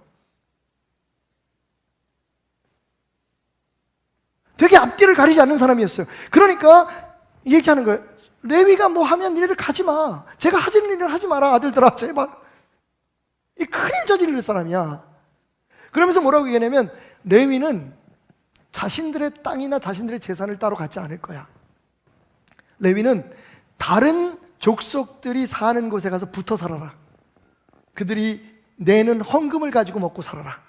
되게 앞뒤를 가리지 않는 사람이었어요. 그러니까 얘기하는 거예요. 레위가 뭐 하면 니네들 가지 마. 제가 하시는 일을 하지 마라, 아들들아, 제발. 이 큰일 저지를 사람이야. 그러면서 뭐라고 얘기하냐면, 레위는 자신들의 땅이나 자신들의 재산을 따로 갖지 않을 거야. 레위는 다른 족속들이 사는 곳에 가서 붙어 살아라. 그들이 내는 헌금을 가지고 먹고 살아라.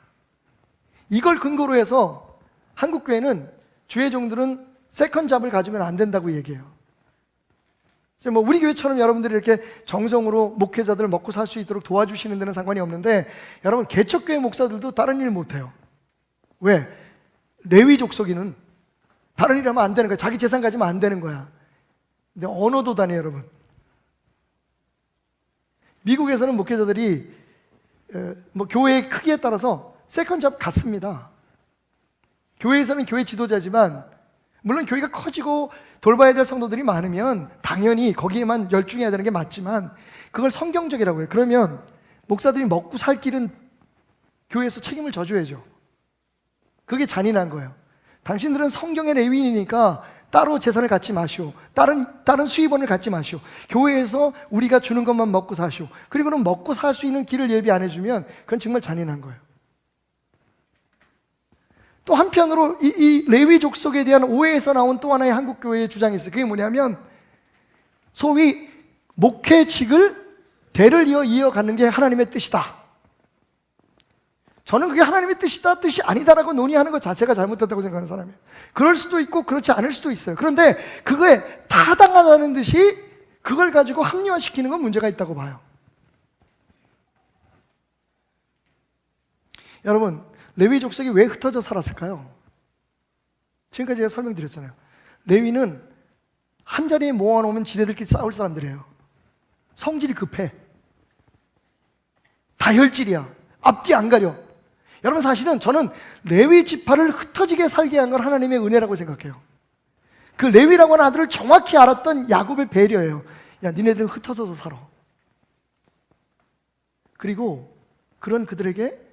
이걸 근거로 해서 한국 교회는 주의 종들은 세컨잡을 가지면 안 된다고 얘기해요. 뭐 우리 교회처럼 여러분들이 이렇게 정성으로 목회자들 먹고 살 수 있도록 도와주시는 데는 상관이 없는데, 여러분 개척교회 목사들도 다른 일 못해요. 왜? 레위 족속이는 다른 일 하면 안 되는 거야. 자기 재산 가지면 안 되는 거야. 근데 언어도 다니 여러분. 미국에서는 목회자들이 뭐 교회의 크기에 따라서 세컨잡 같습니다. 교회에서는 교회 지도자지만, 물론 교회가 커지고 돌봐야 될 성도들이 많으면 당연히 거기에만 열중해야 되는 게 맞지만, 그걸 성경적이라고 해요. 그러면 목사들이 먹고 살 길은 교회에서 책임을 져줘야죠. 그게 잔인한 거예요. 당신들은 성경의 레위인이니까 따로 재산을 갖지 마시오. 다른 수입원을 갖지 마시오. 교회에서 우리가 주는 것만 먹고 사시오. 그리고는 먹고 살 수 있는 길을 예비 안 해주면 그건 정말 잔인한 거예요. 또 한편으로 이 레위 족속에 대한 오해에서 나온 또 하나의 한국 교회의 주장이 있어요. 그게 뭐냐면 소위 목회직을 대를 이어가는 게 하나님의 뜻이다. 저는 그게 하나님의 뜻이다, 뜻이 아니다라고 논의하는 것 자체가 잘못됐다고 생각하는 사람이에요. 그럴 수도 있고 그렇지 않을 수도 있어요. 그런데 그거에 타당하다는 듯이 그걸 가지고 합리화시키는 건 문제가 있다고 봐요. 여러분, 레위 족속이 왜 흩어져 살았을까요? 지금까지 제가 설명드렸잖아요. 레위는 한 자리에 모아놓으면 지네들끼리 싸울 사람들이에요. 성질이 급해. 다혈질이야. 앞뒤 안 가려. 여러분, 사실은 저는 레위 지파를 흩어지게 살게 한 건 하나님의 은혜라고 생각해요. 그 레위라고 하는 아들을 정확히 알았던 야곱의 배려예요. 야, 니네들은 흩어져서 살아. 그리고 그런 그들에게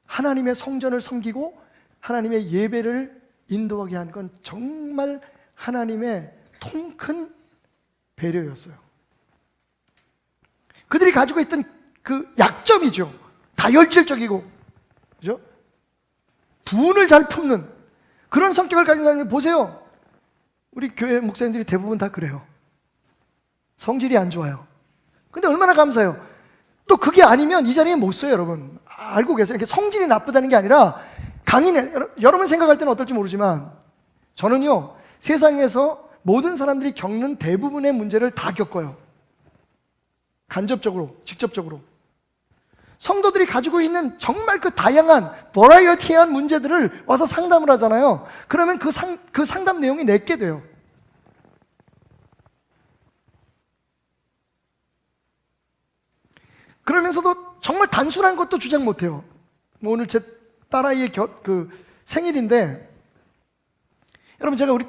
하나님의 성전을 섬기고 하나님의 예배를 인도하게 한 건 정말 하나님의 통큰 배려였어요. 그들이 가지고 있던 그 약점이죠. 다혈질적이고, 그죠? 분을 잘 품는 그런 성격을 가지고 다니는, 보세요. 우리 교회 목사님들이 대부분 다 그래요. 성질이 안 좋아요. 근데 얼마나 감사해요. 또 그게 아니면 이 자리에 못 써요, 여러분. 알고 계세요? 이렇게 성질이 나쁘다는 게 아니라 강인해. 여러분 생각할 때는 어떨지 모르지만 저는요, 세상에서 모든 사람들이 겪는 대부분의 문제를 다 겪어요. 간접적으로, 직접적으로. 성도들이 가지고 있는 정말 그 다양한 버라이어티한 문제들을 와서 상담을 하잖아요. 그러면 그 상담 내용이 내게 돼요. 그러면서도 정말 단순한 것도 주장 못해요. 오늘 제 딸아이의 생일인데, 여러분, 제가 우리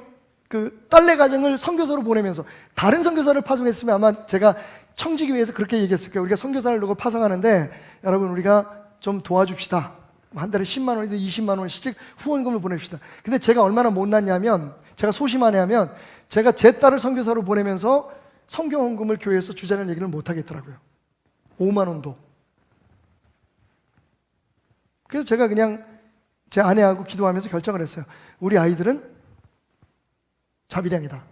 그 딸내 가정을 선교사로 보내면서 다른 선교사를 파송했으면 아마 제가 청지교회에서 그렇게 얘기했을 거예요. 우리가 선교사를 누구 파송하는데 여러분, 우리가 좀 도와줍시다. 한 달에 10만 원이든 20만 원씩 후원금을 보냅시다. 근데 제가 얼마나 못났냐면, 제가 소심하냐면, 제가 제 딸을 선교사로 보내면서 선교헌금을 교회에서 주자는 얘기를 못 하겠더라고요. 5만 원도. 그래서 제가 그냥 제 아내하고 기도하면서 결정을 했어요. 우리 아이들은 자비량이다.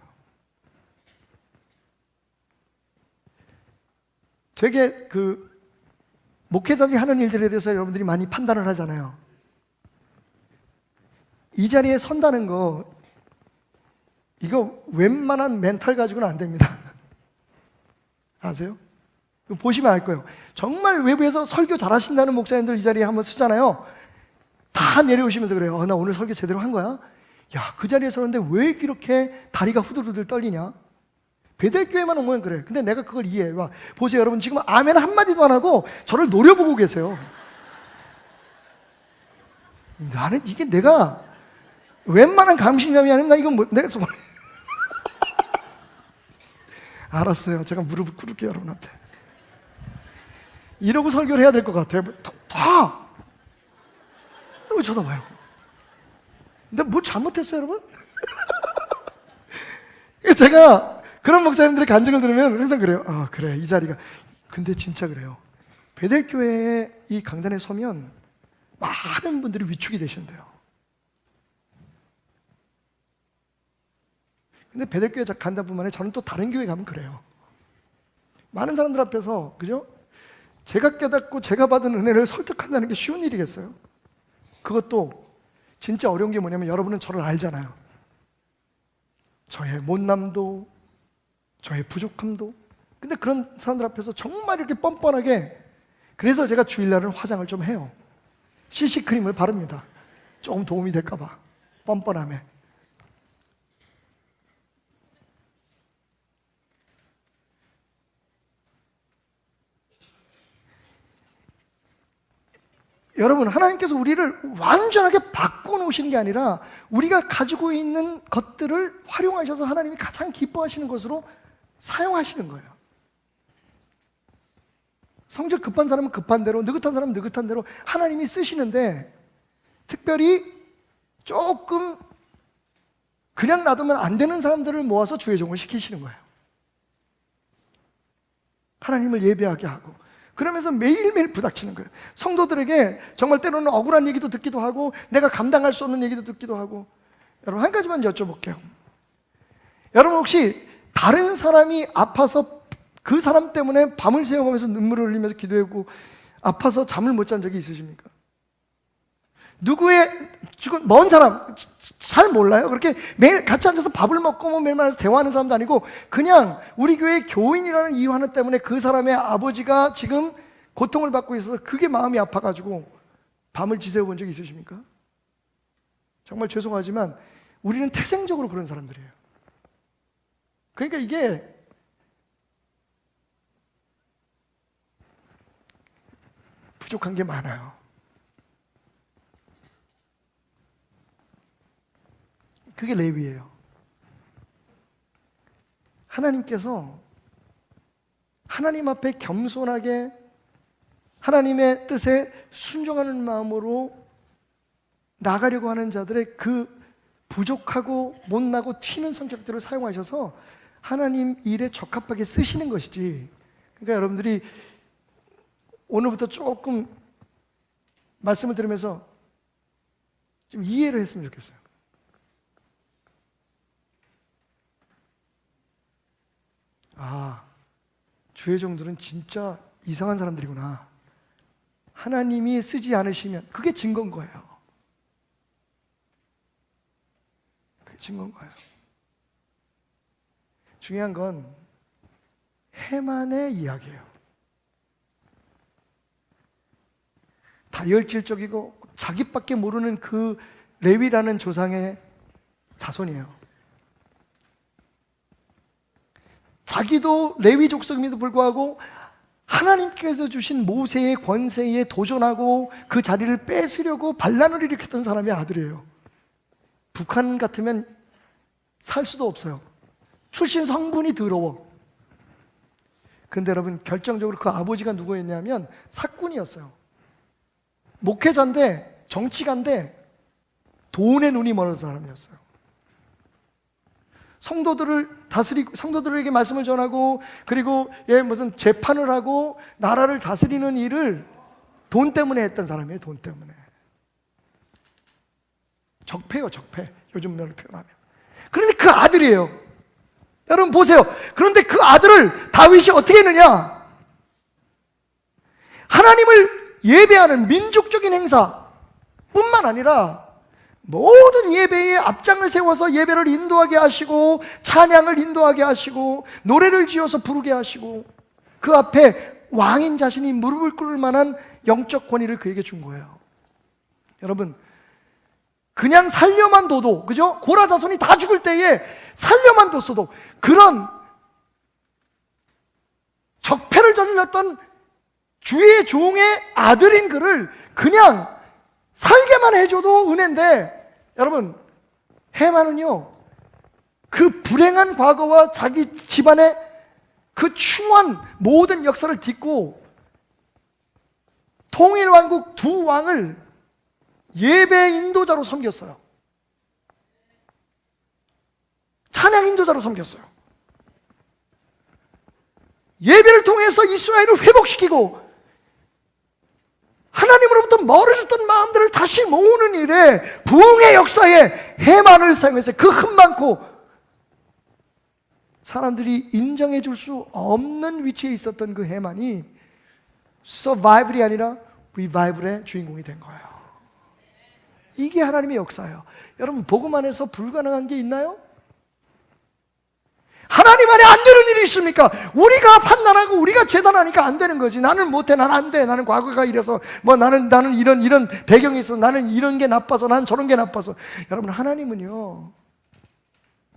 되게 그 목회자들이 하는 일들에 대해서 여러분들이 많이 판단을 하잖아요. 이 자리에 선다는 거, 이거 웬만한 멘탈 가지고는 안 됩니다. 아세요? 보시면 알 거예요. 정말 외부에서 설교 잘하신다는 목사님들 이 자리에 한번 쓰잖아요. 다 내려오시면서 그래요. 나 오늘 설교 제대로 한 거야? 야, 그 자리에 서는데 왜 이렇게 다리가 후들후들 떨리냐? 베델교회만 오면 그래. 근데 내가 그걸 이해해. 와, 보세요, 여러분. 지금 아멘 한마디도 안 하고 저를 노려보고 계세요. 나는 이게 내가 웬만한 감신감이 아니면 나 이건 내가 알았어요. 제가 무릎을 꿇을게요, 여러분 앞에. 이러고 설교를 해야 될 것 같아요. 다 이러고 쳐다봐요. 근데 뭐 잘못했어요, 여러분? 제가 그런 목사님들의 간증을 들으면 항상 그래요. 아, 그래, 이 자리가. 근데 진짜 그래요. 베델교회에 이 강단에 서면 많은 분들이 위축이 되신대요. 근데 베델교회 간다뿐만 아니라 저는 또 다른 교회 가면 그래요. 많은 사람들 앞에서, 그죠? 제가 깨닫고 제가 받은 은혜를 설득한다는 게 쉬운 일이겠어요? 그것도 진짜 어려운 게 뭐냐면, 여러분은 저를 알잖아요. 저의 못남도, 저의 부족함도. 근데 그런 사람들 앞에서 정말 이렇게 뻔뻔하게, 그래서 제가 주일날은 화장을 좀 해요. CC크림을 바릅니다. 조금 도움이 될까 봐. 뻔뻔함에. 여러분, 하나님께서 우리를 완전하게 바꿔놓으시는 게 아니라 우리가 가지고 있는 것들을 활용하셔서 하나님이 가장 기뻐하시는 것으로 사용하시는 거예요. 성질 급한 사람은 급한 대로, 느긋한 사람은 느긋한 대로 하나님이 쓰시는데, 특별히 조금 그냥 놔두면 안 되는 사람들을 모아서 주의 종을 시키시는 거예요. 하나님을 예배하게 하고, 그러면서 매일매일 부닥치는 거예요. 성도들에게 정말 때로는 억울한 얘기도 듣기도 하고, 내가 감당할 수 없는 얘기도 듣기도 하고. 여러분, 한 가지만 여쭤볼게요. 여러분, 혹시 다른 사람이 아파서 그 사람 때문에 밤을 새워가면서 눈물을 흘리면서 기도하고 아파서 잠을 못 잔 적이 있으십니까? 누구의 지금 먼 사람 잘 몰라요. 그렇게 매일 같이 앉아서 밥을 먹고 뭐 매일 만나서 대화하는 사람도 아니고, 그냥 우리 교회 교인이라는 이유 하나 때문에 그 사람의 아버지가 지금 고통을 받고 있어서 그게 마음이 아파가지고 밤을 지새워 본 적이 있으십니까? 정말 죄송하지만 우리는 태생적으로 그런 사람들이에요. 그러니까 이게 부족한 게 많아요. 그게 레위예요. 하나님께서 하나님 앞에 겸손하게 하나님의 뜻에 순종하는 마음으로 나가려고 하는 자들의 그 부족하고 못나고 튀는 성격들을 사용하셔서 하나님 일에 적합하게 쓰시는 것이지. 그러니까 여러분들이 오늘부터 조금 말씀을 들으면서 좀 이해를 했으면 좋겠어요. 아, 주의 종들은 진짜 이상한 사람들이구나. 하나님이 쓰지 않으시면 그게 증거인 거예요. 그게 증거인 거예요. 중요한 건 해만의 이야기예요. 다혈질적이고 자기밖에 모르는 그 레위라는 조상의 자손이에요. 자기도 레위 족속임에도 불구하고 하나님께서 주신 모세의 권세에 도전하고 그 자리를 뺏으려고 반란을 일으켰던 사람의 아들이에요. 북한 같으면 살 수도 없어요. 출신 성분이 더러워. 근데 여러분, 결정적으로 그 아버지가 누구였냐면 사꾼이었어요. 목회자인데, 정치가인데 돈에 눈이 멀은 사람이었어요. 성도들을 다스리고, 성도들에게 말씀을 전하고, 그리고 무슨 재판을 하고 나라를 다스리는 일을 돈 때문에 했던 사람이에요. 돈 때문에. 적폐요, 적폐. 요즘 말로 표현하면. 그런데 그 아들이에요. 여러분 보세요. 그런데 그 아들을 다윗이 어떻게 했느냐? 하나님을 예배하는 민족적인 행사 뿐만 아니라 모든 예배에 앞장을 세워서 예배를 인도하게 하시고, 찬양을 인도하게 하시고, 노래를 지어서 부르게 하시고, 그 앞에 왕인 자신이 무릎을 꿇을 만한 영적 권위를 그에게 준 거예요. 여러분, 그냥 살려만 둬도, 그죠? 고라 자손이 다 죽을 때에 살려만 뒀어도 그런 적폐를 저질렀던 주의 종의 아들인 그를 그냥 살게만 해줘도 은혜인데, 여러분, 해만은요, 그 불행한 과거와 자기 집안의 그 추한 모든 역사를 딛고 통일왕국 두 왕을 예배 인도자로 섬겼어요. 찬양 인도자로 섬겼어요. 예배를 통해서 이스라엘을 회복시키고 하나님으로부터 멀어졌던 마음들을 다시 모으는 일에 부흥의 역사에 해만을 사용해서 그 흠 많고 사람들이 인정해 줄 수 없는 위치에 있었던 그 해만이 서바이벌이 아니라 리바이벌의 주인공이 된 거예요. 이게 하나님의 역사예요. 여러분, 복음 안에서 불가능한 게 있나요? 하나님 안에 안 되는 일이 있습니까? 우리가 판단하고 우리가 재단하니까 안 되는 거지. 나는 못해, 나는 안 돼, 나는 과거가 이래서, 뭐 나는 이런 배경이 있어, 나는 이런 게 나빠서, 나는 저런 게 나빠서. 여러분, 하나님은요,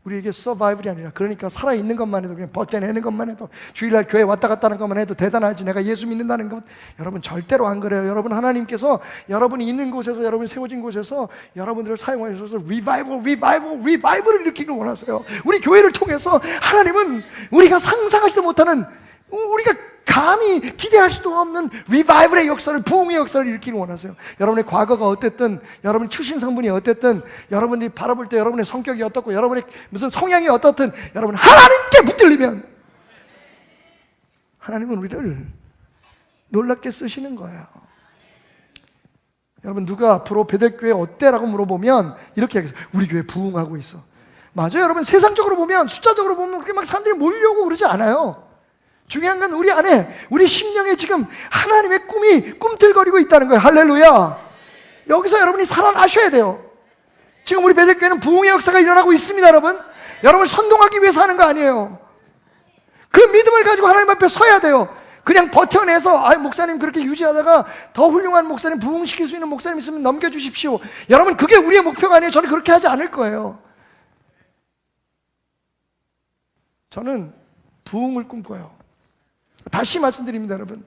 우리에게 서바이벌이 아니라, 그러니까 살아있는 것만 해도, 그냥 버텨내는 것만 해도, 주일날 교회 왔다 갔다 하는 것만 해도 대단하지, 내가 예수 믿는다는 것. 여러분, 절대로 안 그래요. 여러분, 하나님께서 여러분이 있는 곳에서, 여러분이 세워진 곳에서 여러분들을 사용하셔서 리바이벌을 일으키길 원하세요. 우리 교회를 통해서 하나님은 우리가 상상하지도 못하는, 우리가 감히 기대할 수도 없는 리바이벌의 역사를, 부흥의 역사를 일으키길 원하세요. 여러분의 과거가 어땠든, 여러분의 출신 성분이 어땠든, 여러분이 바라볼 때 여러분의 성격이 어떻고, 여러분의 무슨 성향이 어떻든, 여러분 하나님께 붙들리면 하나님은 우리를 놀랍게 쓰시는 거예요. 여러분, 누가 앞으로 베델교회 어때라고 물어보면 이렇게 얘기해요. 우리 교회 부흥하고 있어. 맞아요. 여러분, 세상적으로 보면, 숫자적으로 보면 그렇게 막 사람들이 몰려오고 그러지 않아요. 중요한 건 우리 안에, 우리 심령에 지금 하나님의 꿈이 꿈틀거리고 있다는 거예요. 할렐루야. 여기서 여러분이 살아나셔야 돼요. 지금 우리 베델교회는 부흥의 역사가 일어나고 있습니다. 여러분 선동하기 위해서 하는 거 아니에요. 그 믿음을 가지고 하나님 앞에 서야 돼요. 그냥 버텨내서 목사님 그렇게 유지하다가 더 훌륭한 목사님, 부흥시킬 수 있는 목사님 있으면 넘겨주십시오. 여러분, 그게 우리의 목표가 아니에요. 저는 그렇게 하지 않을 거예요. 저는 부흥을 꿈꿔요. 다시 말씀드립니다, 여러분.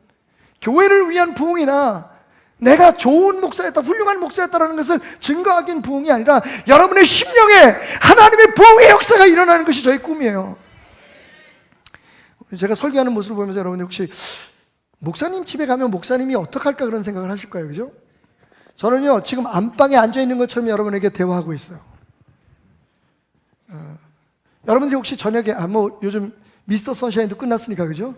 교회를 위한 부흥이나 내가 좋은 목사였다, 훌륭한 목사였다라는 것을 증거하기는 부흥이 아니라 여러분의 심령에 하나님의 부흥의 역사가 일어나는 것이 저의 꿈이에요. 제가 설교하는 모습을 보면서 여러분이 혹시 목사님 집에 가면 목사님이 어떡할까 그런 생각을 하실 거예요. 그죠? 저는요, 지금 안방에 앉아있는 것처럼 여러분에게 대화하고 있어요. 여러분들이 혹시 저녁에, 요즘 미스터 선샤인도 끝났으니까, 그죠?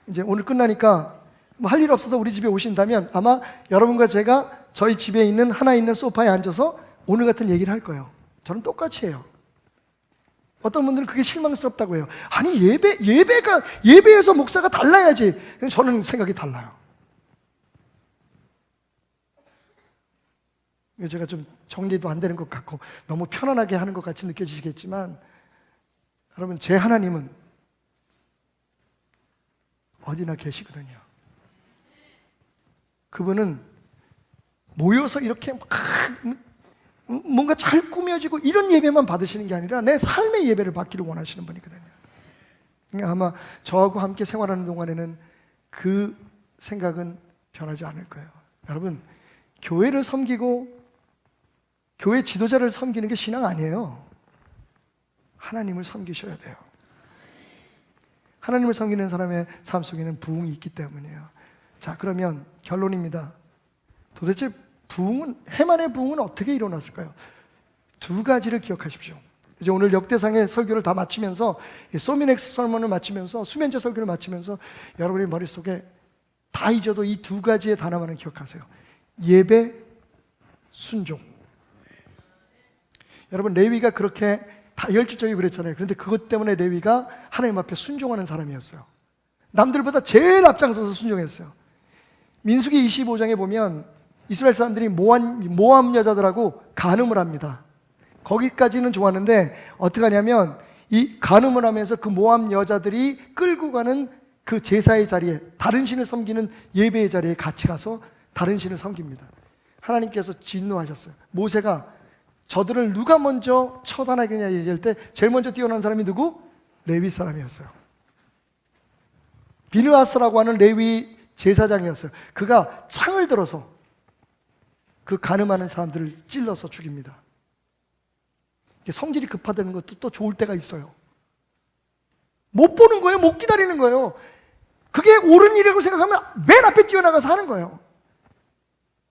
이제 오늘 끝나니까 할 일 없어서 우리 집에 오신다면 아마 여러분과 제가 저희 집에 있는 하나 있는 소파에 앉아서 오늘 같은 얘기를 할 거예요. 저는 똑같이 해요. 어떤 분들은 그게 실망스럽다고 해요. 아니, 예배에서 목사가 달라야지. 저는 생각이 달라요. 제가 좀 정리도 안 되는 것 같고 너무 편안하게 하는 것 같이 느껴지시겠지만, 여러분, 제 하나님은 어디나 계시거든요. 그분은 모여서 이렇게 막 뭔가 잘 꾸며지고 이런 예배만 받으시는 게 아니라 내 삶의 예배를 받기를 원하시는 분이거든요. 아마 저하고 함께 생활하는 동안에는 그 생각은 변하지 않을 거예요. 여러분, 교회를 섬기고 교회 지도자를 섬기는 게 신앙 아니에요. 하나님을 섬기셔야 돼요. 하나님을 섬기는 사람의 삶 속에는 부흥이 있기 때문이에요. 자, 그러면 결론입니다. 도대체 해만의 부흥은 어떻게 일어났을까요? 두 가지를 기억하십시오. 이제 오늘 역대상의 설교를 다 마치면서, 소미넥스 설문을 마치면서, 수면제 설교를 마치면서 여러분의 머릿속에 다 잊어도 이 두 가지의 단어만을 기억하세요. 예배, 순종. 여러분, 레위가 그렇게 다혈질적이고 그랬잖아요. 그런데 그것 때문에 레위가 하나님 앞에 순종하는 사람이었어요. 남들보다 제일 앞장서서 순종했어요. 민수기 25장에 보면 이스라엘 사람들이 모함 여자들하고 간음을 합니다. 거기까지는 좋았는데 어떻게 하냐면 이 간음을 하면서 그 모함 여자들이 끌고 가는 그 제사의 자리에, 다른 신을 섬기는 예배의 자리에 같이 가서 다른 신을 섬깁니다. 하나님께서 진노하셨어요. 모세가 저들을 누가 먼저 처단하겠냐 얘기할 때 제일 먼저 뛰어난 사람이 누구? 레위 사람이었어요. 비느하스라고 하는 레위 제사장이었어요. 그가 창을 들어서 그 간음하는 사람들을 찔러서 죽입니다. 성질이 급하다는 것도 또 좋을 때가 있어요. 못 보는 거예요. 못 기다리는 거예요. 그게 옳은 일이라고 생각하면 맨 앞에 뛰어나가서 하는 거예요.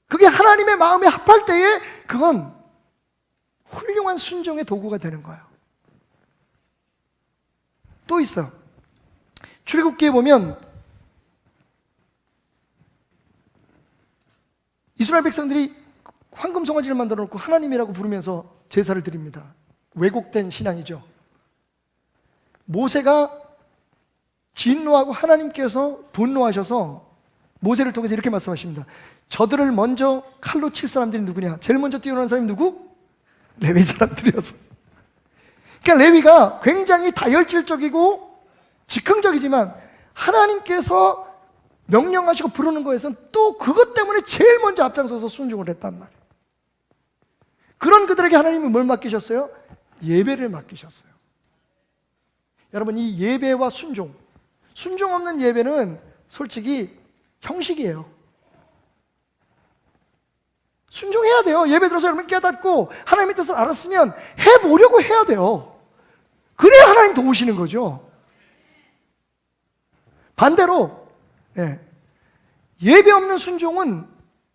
그게 하나님의 마음에 합할 때에 그건 훌륭한 순종의 도구가 되는 거예요. 또 있어요. 출애굽기에 보면 이스라엘 백성들이 황금 송아지를 만들어 놓고 하나님이라고 부르면서 제사를 드립니다. 왜곡된 신앙이죠. 모세가 진노하고 하나님께서 분노하셔서 모세를 통해서 이렇게 말씀하십니다. 저들을 먼저 칼로 칠 사람들이 누구냐? 제일 먼저 뛰어난 사람이 누구? 레위 사람들이었어. 그러니까 레위가 굉장히 다혈질적이고 즉흥적이지만 하나님께서 명령하시고 부르는 거에서는 또 그것 때문에 제일 먼저 앞장서서 순종을 했단 말이에요. 그런 그들에게 하나님이 뭘 맡기셨어요? 예배를 맡기셨어요. 여러분, 이 예배와 순종 없는 예배는 솔직히 형식이에요. 순종해야 돼요. 예배 들어서 여러분 깨닫고 하나님의 뜻을 알았으면 해보려고 해야 돼요. 그래야 하나님 도우시는 거죠. 반대로 예. 예배 없는 순종은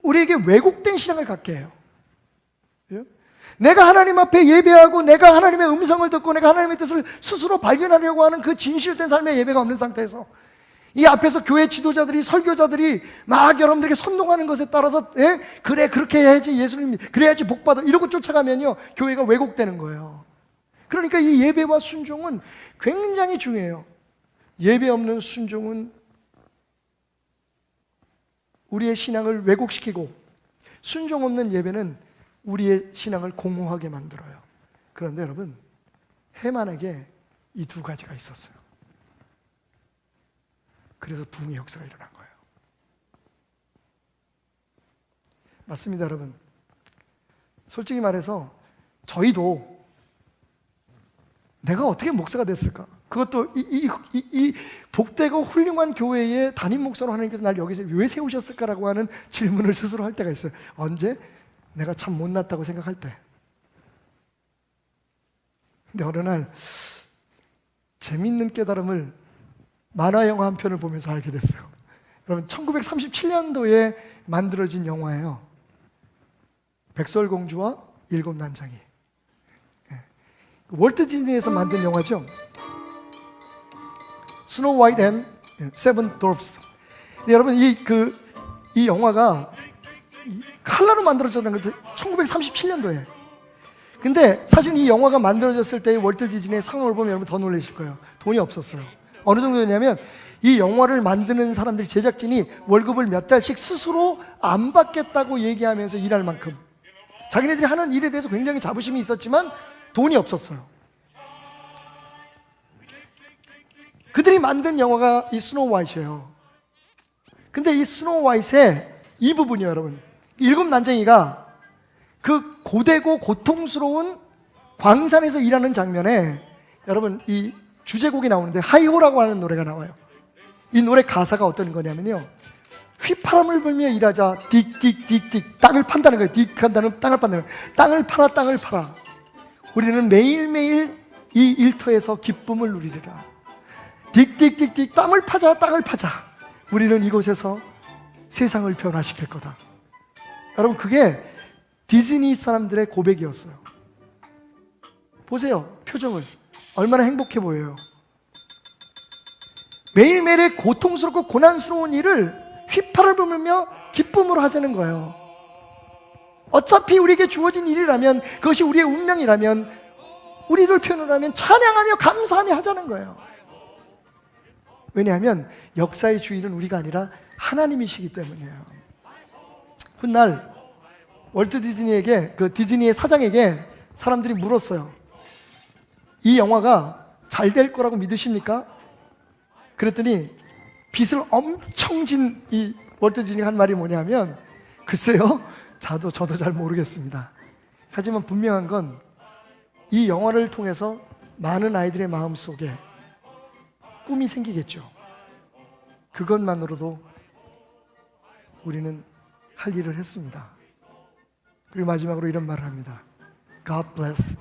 우리에게 왜곡된 신앙을 갖게 해요. 예? 내가 하나님 앞에 예배하고 내가 하나님의 음성을 듣고 내가 하나님의 뜻을 스스로 발견하려고 하는 그 진실된 삶의 예배가 없는 상태에서 이 앞에서 교회 지도자들이 설교자들이 막 여러분들에게 선동하는 것에 따라서 예? 그래 그렇게 해야지 예수님 그래야지 복받아 이러고 쫓아가면요 교회가 왜곡되는 거예요. 그러니까 이 예배와 순종은 굉장히 중요해요. 예배 없는 순종은 우리의 신앙을 왜곡시키고 순종 없는 예배는 우리의 신앙을 공허하게 만들어요. 그런데 여러분 해만에게 이 두 가지가 있었어요. 그래서 부흥의 역사가 일어난 거예요. 맞습니다, 여러분. 솔직히 말해서 저희도 내가 어떻게 목사가 됐을까? 그것도 이 복되고 훌륭한 교회의 담임 목사로 하나님께서 날 여기서 왜 세우셨을까라고 하는 질문을 스스로 할 때가 있어요. 언제? 내가 참 못났다고 생각할 때. 근데 어느 날 재밌는 깨달음을 만화 영화 한 편을 보면서 알게 됐어요. 여러분 1937년도에 만들어진 영화예요. 백설공주와 일곱 난장이. 월트 디즈니에서 만든 영화죠. 스노우 화이트 앤 세븐 도프스. 여러분 이 영화가 칼라로 만들어졌다는 거죠. 1937년도에. 근데 사실 이 영화가 만들어졌을 때 월트 디즈니의 상황을 보면 여러분 더 놀라실 거예요. 돈이 없었어요. 어느 정도였냐면 이 영화를 만드는 사람들이 제작진이 월급을 몇 달씩 스스로 안 받겠다고 얘기하면서 일할 만큼 자기네들이 하는 일에 대해서 굉장히 자부심이 있었지만 돈이 없었어요. 그들이 만든 영화가 이 스노우 화이트예요. 근데 이 스노우 화이트의 이 부분이요, 여러분. 일곱 난쟁이가 그 고되고 고통스러운 광산에서 일하는 장면에 여러분 이 주제곡이 나오는데 하이호라고 하는 노래가 나와요. 이 노래 가사가 어떤 거냐면요, 휘파람을 불며 일하자 딕딕딕딕 땅을 판다는 거예요. 딕한다는 땅을 판다는 거예요. 땅을 팔아 땅을 팔아 우리는 매일매일 이 일터에서 기쁨을 누리리라. 딕딕딕딕 땅을 파자 땅을 파자 우리는 이곳에서 세상을 변화시킬 거다. 여러분 그게 디즈니 사람들의 고백이었어요. 보세요 표정을 얼마나 행복해 보여요. 매일매일의 고통스럽고 고난스러운 일을 휘파를 불며 기쁨으로 하자는 거예요. 어차피 우리에게 주어진 일이라면 그것이 우리의 운명이라면 우리를 표현을 하면 찬양하며 감사하며 하자는 거예요. 왜냐하면 역사의 주인은 우리가 아니라 하나님이시기 때문이에요. 훗날 월트 디즈니에게 그 디즈니의 사장에게 사람들이 물었어요. 이 영화가 잘 될 거라고 믿으십니까? 그랬더니 빚을 엄청 진 이 월트 디즈니가 한 말이 뭐냐면 글쎄요 저도 잘 모르겠습니다. 하지만 분명한 건 이 영화를 통해서 많은 아이들의 마음속에 꿈이 생기겠죠. 그것만으로도 우리는 할 일을 했습니다. 그리고 마지막으로 이런 말을 합니다. God bless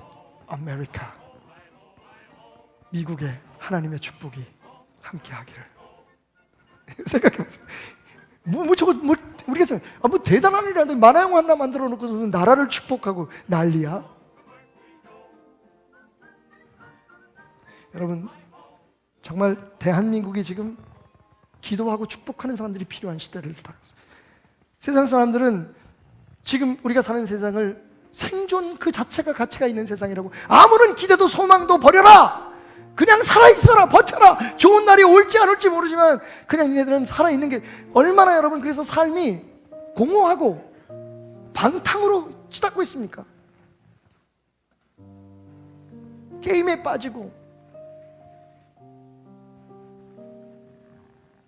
America. 미국에 하나님의 축복이 함께 하기를. 생각해보세요. 우리가 뭐 대단한 일이라는데 만화 영화 하나 만들어 놓고서 나라를 축복하고 난리야. 여러분 정말 대한민국이 지금 기도하고 축복하는 사람들이 필요한 시대를 살았어요. 세상 사람들은 지금 우리가 사는 세상을 생존 그 자체가 가치가 있는 세상이라고, 아무런 기대도 소망도 버려라, 그냥 살아있어라, 버텨라, 좋은 날이 올지 안 올지 모르지만 그냥 니네들은 살아있는 게 얼마나 여러분 그래서 삶이 공허하고 방탕으로 치닫고 있습니까? 게임에 빠지고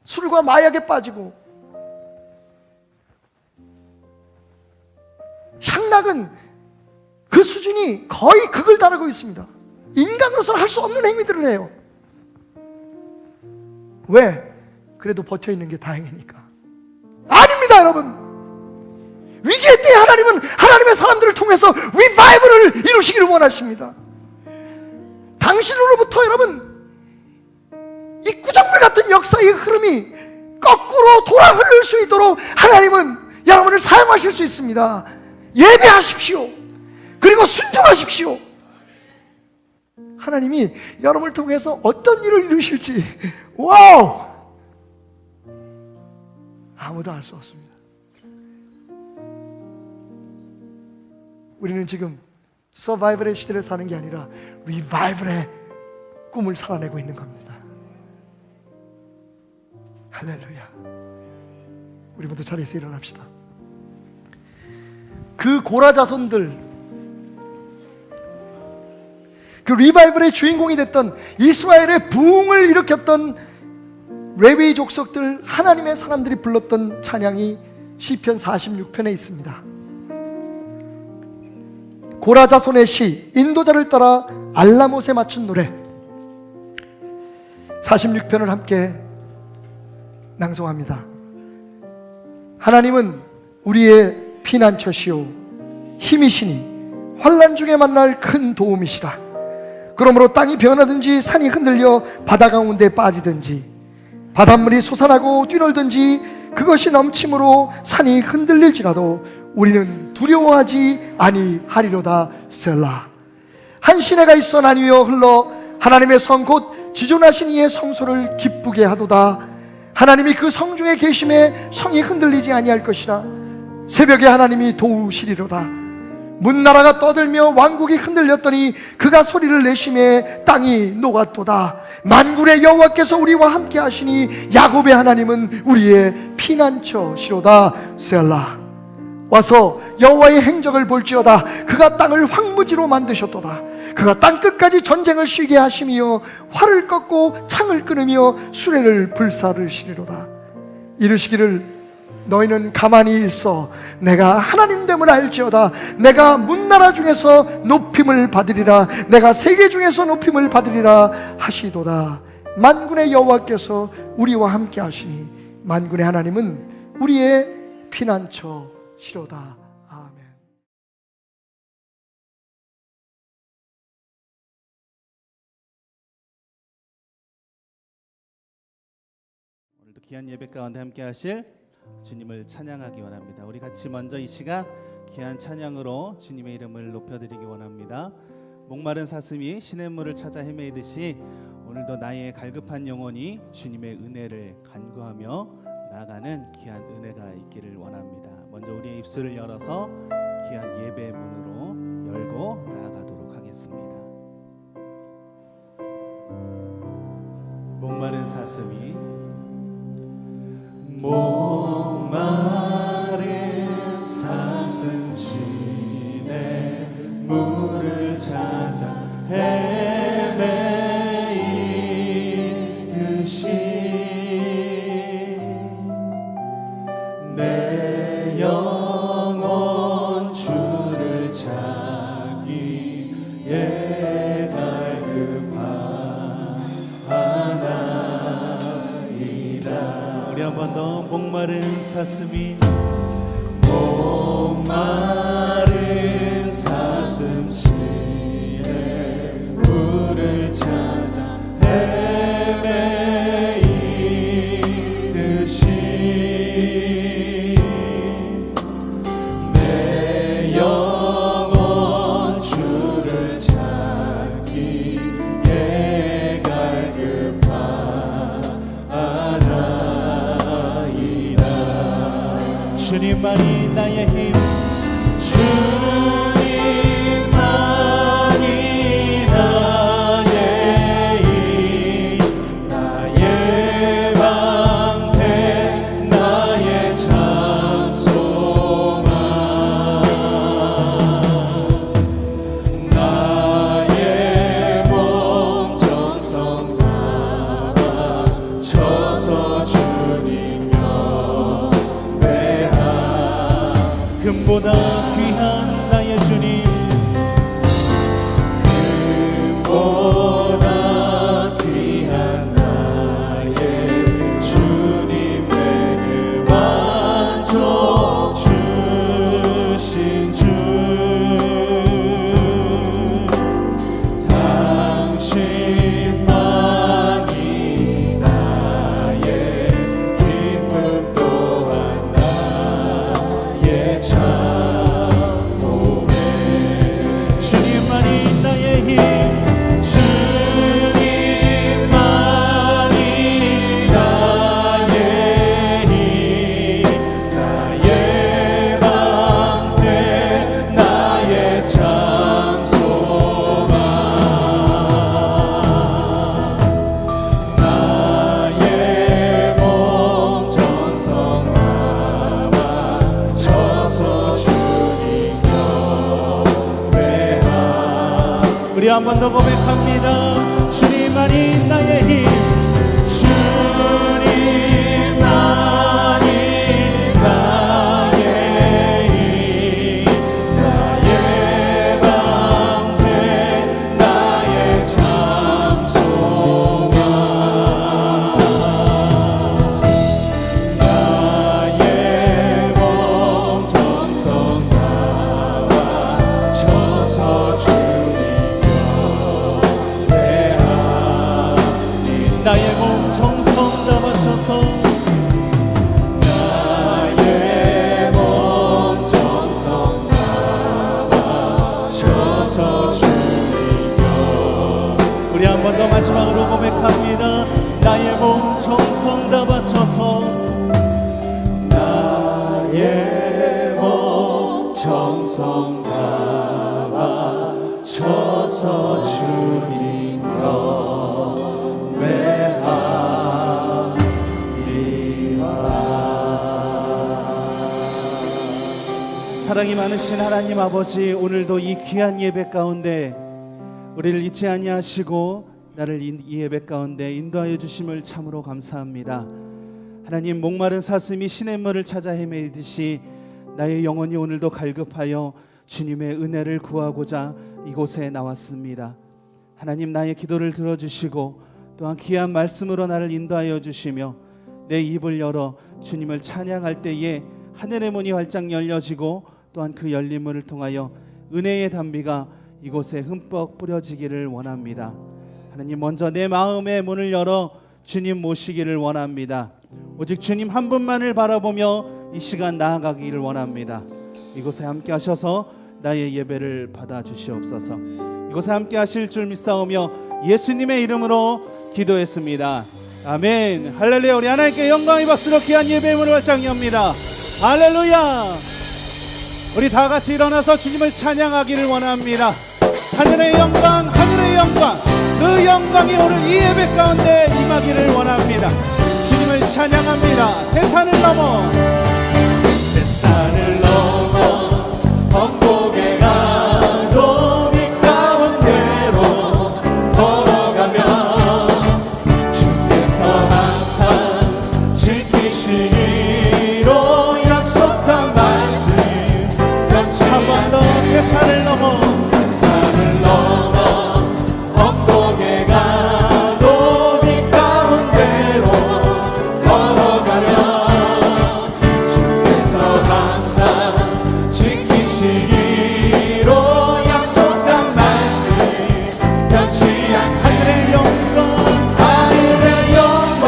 술과 마약에 빠지고 향락은 그 수준이 거의 극을 다루고 있습니다. 인간으로서는 할 수 없는 행위들을 해요. 왜? 그래도 버텨있는 게 다행이니까. 아닙니다 여러분. 위기의 때에 하나님은 하나님의 사람들을 통해서 리바이벌을 이루시기를 원하십니다. 당신으로부터 여러분 이 구정물 같은 역사의 흐름이 거꾸로 돌아 흘릴 수 있도록 하나님은 여러분을 사용하실 수 있습니다. 예배하십시오. 그리고 순종하십시오. 하나님이 여러분을 통해서 어떤 일을 이루실지 와우! 아무도 알 수 없습니다. 우리는 지금 서바이벌의 시대를 사는 게 아니라 리바이벌의 꿈을 살아내고 있는 겁니다. 할렐루야. 우리 모두 자리에서 일어납시다. 그 고라 자손들, 그 리바이벌의 주인공이 됐던 이스라엘의 부흥을 일으켰던 레위 족속들, 하나님의 사람들이 불렀던 찬양이 시편 46편에 있습니다. 고라 자손의 시, 인도자를 따라 알라못에 맞춘 노래 46편을 함께 낭송합니다. 하나님은 우리의 피난처시오 힘이시니 환난 중에 만날 큰 도움이시라. 그러므로 땅이 변하든지 산이 흔들려 바다 가운데 빠지든지 바닷물이 솟아나고 뛰놀든지 그것이 넘침으로 산이 흔들릴지라도 우리는 두려워하지 아니하리로다. 셀라. 한 시내가 있어 나뉘어 흘러 하나님의 성 곧 지존하신 이의 성소를 기쁘게 하도다. 하나님이 그 성 중에 계심에 성이 흔들리지 아니할 것이라. 새벽에 하나님이 도우시리로다. 문나라가 떠들며 왕국이 흔들렸더니 그가 소리를 내심에 땅이 녹았도다. 만군의 여호와께서 우리와 함께 하시니 야곱의 하나님은 우리의 피난처시로다. 셀라. 와서 여호와의 행적을 볼지어다. 그가 땅을 황무지로 만드셨도다. 그가 땅끝까지 전쟁을 쉬게 하시며 활을 꺾고 창을 끊으며 수레를 불사르시리로다. 이르시기를 너희는 가만히 있어 내가 하나님됨을 알지어다. 내가 문나라 중에서 높임을 받으리라. 내가 세계 중에서 높임을 받으리라 하시도다. 만군의 여호와께서 우리와 함께 하시니 만군의 하나님은 우리의 피난처시로다. 아멘. 오늘도 귀한 예배 가운데 함께 하실 주님을 찬양하기 원합니다. 우리 같이 먼저 이 시간 귀한 찬양으로 주님의 이름을 높여드리기 원합니다. 목마른 사슴이 시냇물을 찾아 헤매이듯이 오늘도 나의 갈급한 영혼이 주님의 은혜를 간구하며 나아가는 귀한 은혜가 있기를 원합니다. 먼저 우리의 입술을 열어서 귀한 예배 문으로 열고 나아가도록 하겠습니다. 목마른 사슴이 목마른 사슴 시내 물을 찾아 헤매이듯이 내 영혼 주를 찾기에 갈급하나이다. 우리 한 번 더. 목마른 사슴이 목마른 사슴 시내 물을 찾아 헤매이듯이 내 영혼 주를 찾기에 갈급하나이다. 주님만이 나의 힘, 주님만이 나의 힘, 나의 방패, 나의 찬송아, 나의 몸 정성 다 바쳐서 주님 그 우리 한 번 더 고백합니다. 주님만이 나의 힘, 주님만이 나의 힘, 나의 방패, 나의 장소가, 나의 몸 정성 나와 쳐서 나의 몸 정성 다 바쳐서, 나의 몸 정성 다 바쳐서 주님여. 우리 한 번 더 마지막으로 고백합니다. 나의 몸 정성 다 바쳐서, 나의 몸 정성 다 바쳐서 주님여. 사랑이 많으신 하나님 아버지, 오늘도 이 귀한 예배 가운데 우리를 잊지 아니하시고 나를 이 예배 가운데 인도하여 주심을 참으로 감사합니다. 하나님, 목마른 사슴이 시냇물을 찾아 헤매듯이 나의 영혼이 오늘도 갈급하여 주님의 은혜를 구하고자 이곳에 나왔습니다. 하나님, 나의 기도를 들어주시고 또한 귀한 말씀으로 나를 인도하여 주시며 내 입을 열어 주님을 찬양할 때에 하늘의 문이 활짝 열려지고 또한 그 열린 문을 통하여 은혜의 단비가 이곳에 흠뻑 뿌려지기를 원합니다. 하나님, 먼저 내 마음의 문을 열어 주님 모시기를 원합니다. 오직 주님 한 분만을 바라보며 이 시간 나아가기를 원합니다. 이곳에 함께 하셔서 나의 예배를 받아주시옵소서. 이곳에 함께 하실 줄 믿사오며 예수님의 이름으로 기도했습니다. 아멘. 할렐루야. 우리 하나님께 영광의 박수로 귀한 예배의 문을 활짝 엽니다. 할렐루야. 우리 다 같이 일어나서 주님을 찬양하기를 원합니다. 하늘의 영광, 하늘의 영광, 그 영광이 오늘 이 예배 가운데 임하기를 원합니다. 주님을 찬양합니다. 대산을 넘어, 대산을 넘어 험곡에 가도 네 가운데로 걸어가면 주께서 항상 지키시기로 약속한 말씀. 한 번 더 대산을 넘어, 대산을 넘어 험곡에 가도 네 가운데로 걸어가면 주께서 항상 지키시기로 약속한 말씀 변치 않. 하늘의 영광, 하늘의 영광,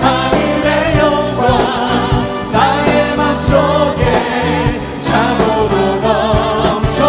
하늘의 영광, 나의 맘속에 잠으로 넘쳐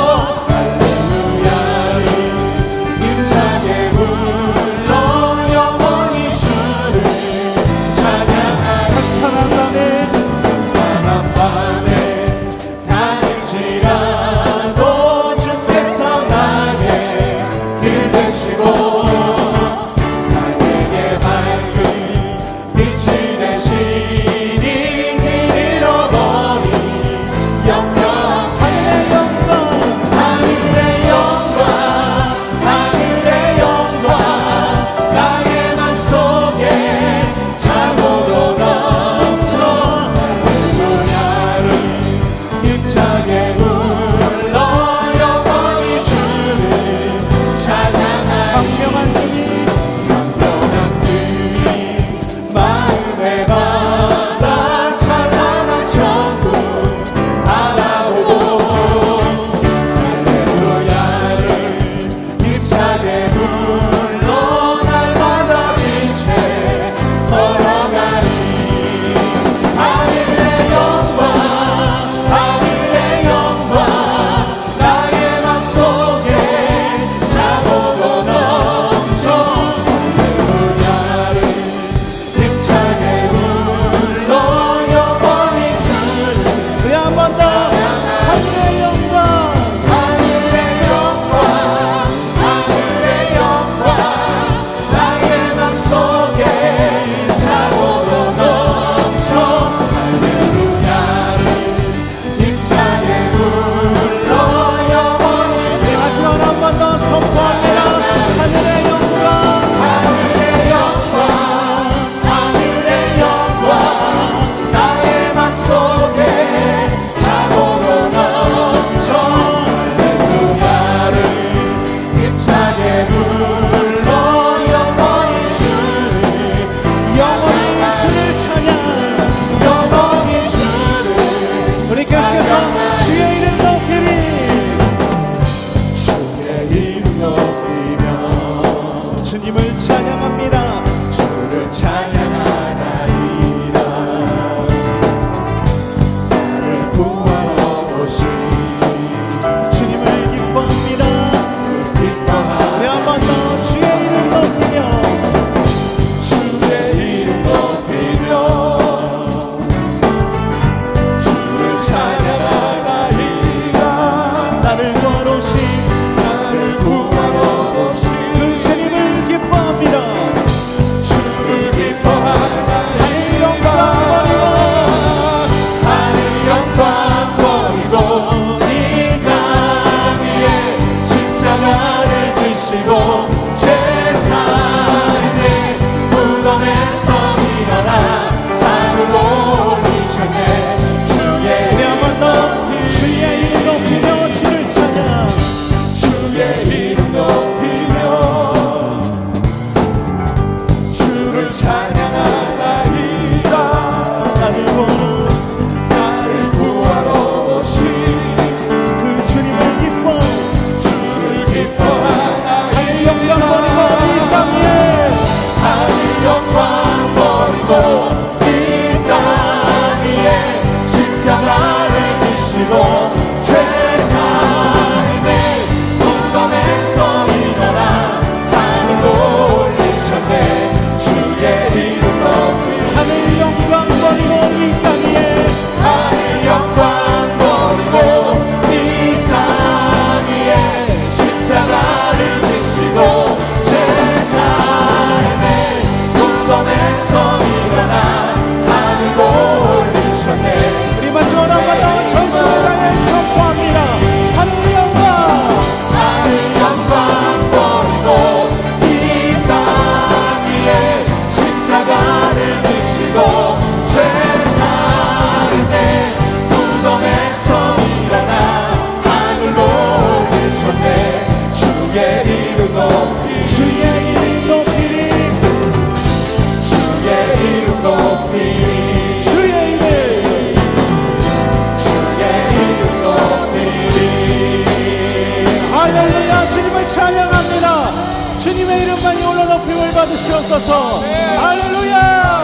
받으시옵소서. 할렐루야.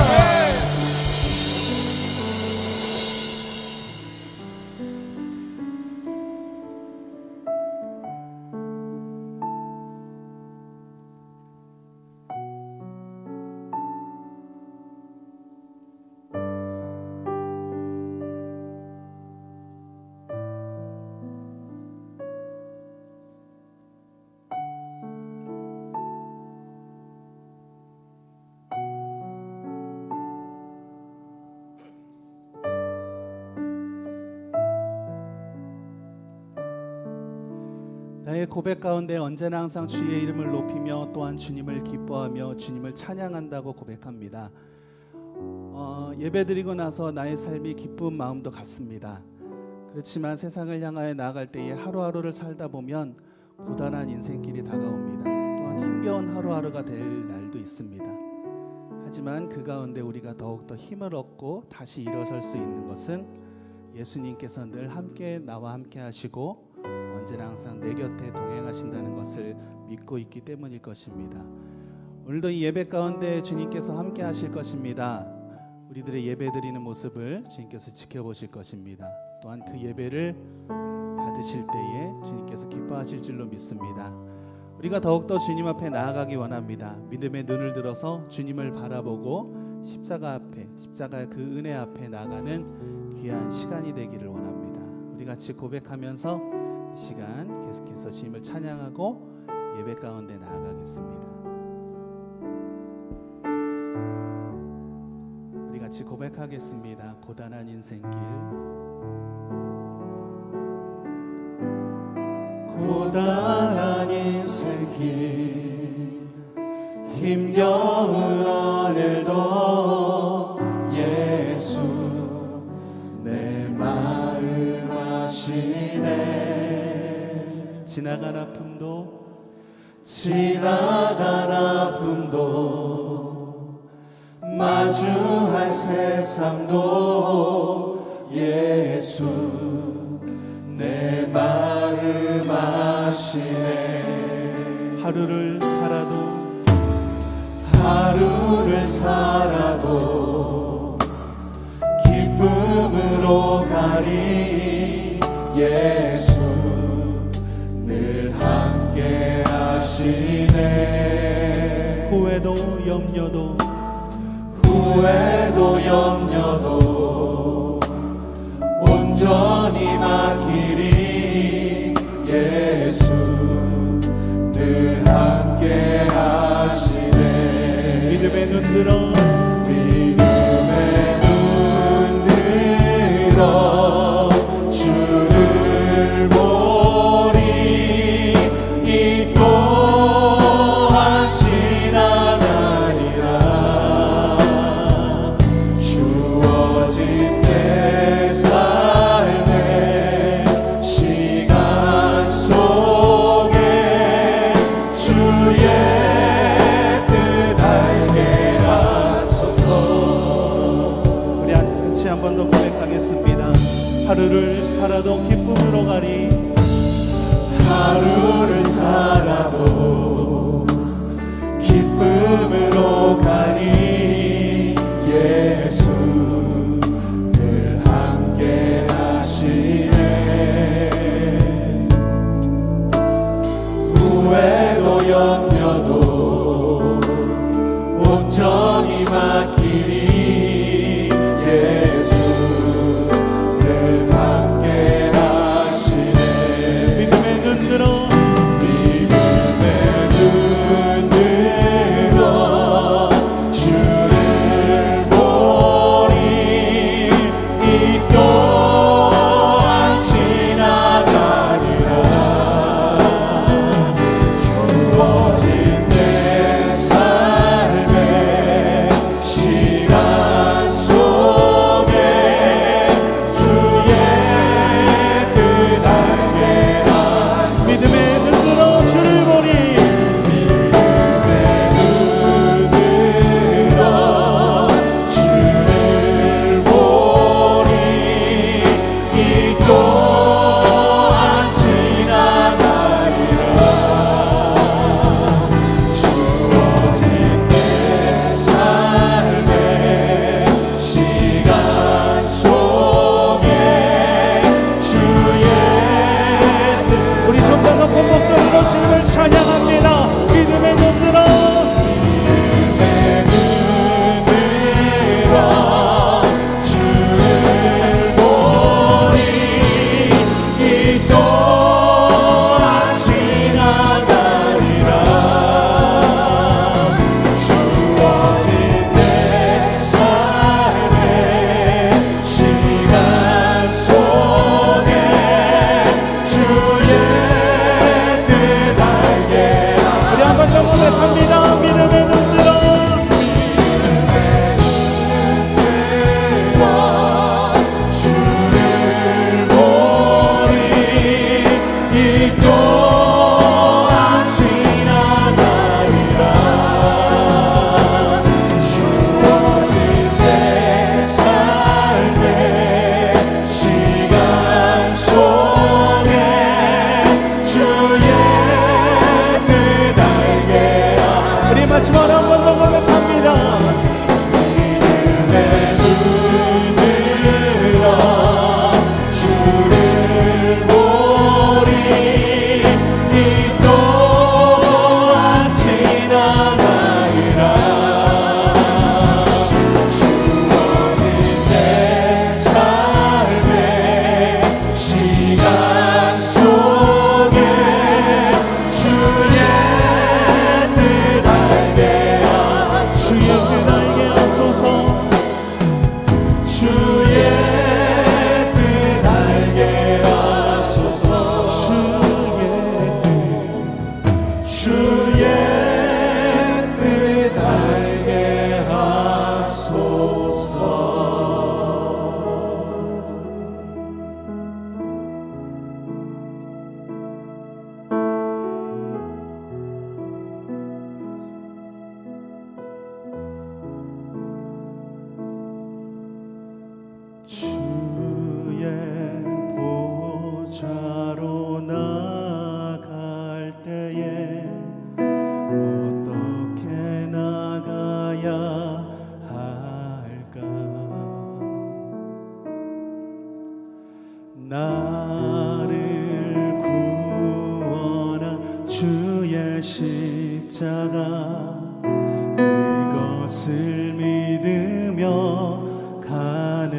나의 고백 가운데 언제나 항상 주의 이름을 높이며 또한 주님을 기뻐하며 주님을 찬양한다고 고백합니다. 예배드리고 나서 나의 삶이 기쁜 마음도 같습니다. 그렇지만 세상을 향하여 나아갈 때에 하루하루를 살다 보면 고단한 인생길이 다가옵니다. 또한 힘겨운 하루하루가 될 날도 있습니다. 하지만 그 가운데 우리가 더욱더 힘을 얻고 다시 일어설 수 있는 것은 예수님께서 늘 함께 나와 함께 하시고 언제나 항상 내 곁에 동행하신다는 것을 믿고 있기 때문일 것입니다. 오늘도 이 예배 가운데 주님께서 함께 하실 것입니다. 우리들의 예배드리는 모습을 주님께서 지켜보실 것입니다. 또한 그 예배를 받으실 때에 주님께서 기뻐하실 줄로 믿습니다. 우리가 더욱더 주님 앞에 나아가기 원합니다. 믿음의 눈을 들어서 주님을 바라보고 십자가 앞에, 십자가의 그 은혜 앞에 나가는 귀한 시간이 되기를 원합니다. 우리 같이 고백하면서 이 시간 계속해서 주님을 찬양하고 예배 가운데 나아가겠습니다. 우리 같이 고백하겠습니다. 고단한 인생길, 고단한 인생길, 힘겨운 오늘도 예수 내 마음 아시네. 지나간 아픔도 지나간 아픔도 마주할 세상도 예수 내 마음 아시네. 하루를 살아도 기쁨으로 가리 예수 늘 함께 하시네. 후회도 염려도 온전히 맡기리 예수 늘 함께 하시네. 믿음의 눈 들어 주를 보리. 이 또한 지나가리라. 주어진 내 삶의 시간 속에 주의 뜻 알게 하소서. 우리 같이 한 번 더 고백하겠습니다. 또한 지나가리라. 주어진 내 삶의 시간 속에 주의 뜻 알게 우리 마지막 한 번 더 고백합니다. 믿음의 눈으로 주를 보리. 이 또한 지나가리라. 주어진 내 삶의 시간 속에 주의 뜻 알게 주의 뜻 알게 하소서. 주의 뜻 알게 하소서. 주의 뜻 알게 하소서. 주의 보좌로 나갈 때에 어떻게 나가야 할까? 나를 구원한 주의 십자가 그것을 믿으며 가네.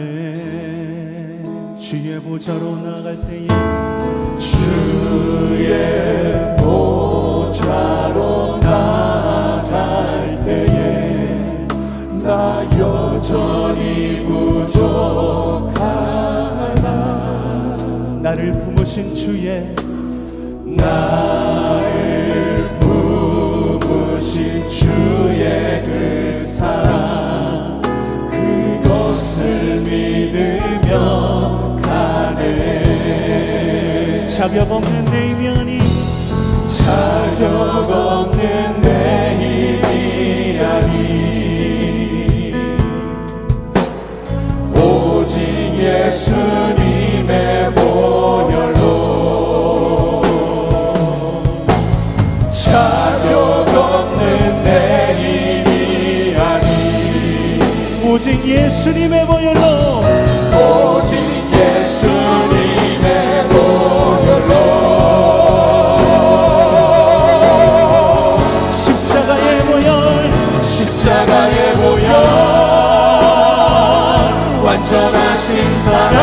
주의 보좌로 나갈 때에 주의 보좌로 나갈 때에 나 여전히 부족하나. 나를 품으신 주의 나를 품으신 주의 그 사랑 그것을 믿으며 가네. 자격 없는 내 이면이 자격 없는 내 힘이 아니 오직 예수님의 보혈로. 자격 없는 내 힘이 아니 오직 예수님의 보혈로. 오직 예수님의 보혈로. 십자가의 보혈 십자가의 보혈 완전하신 사랑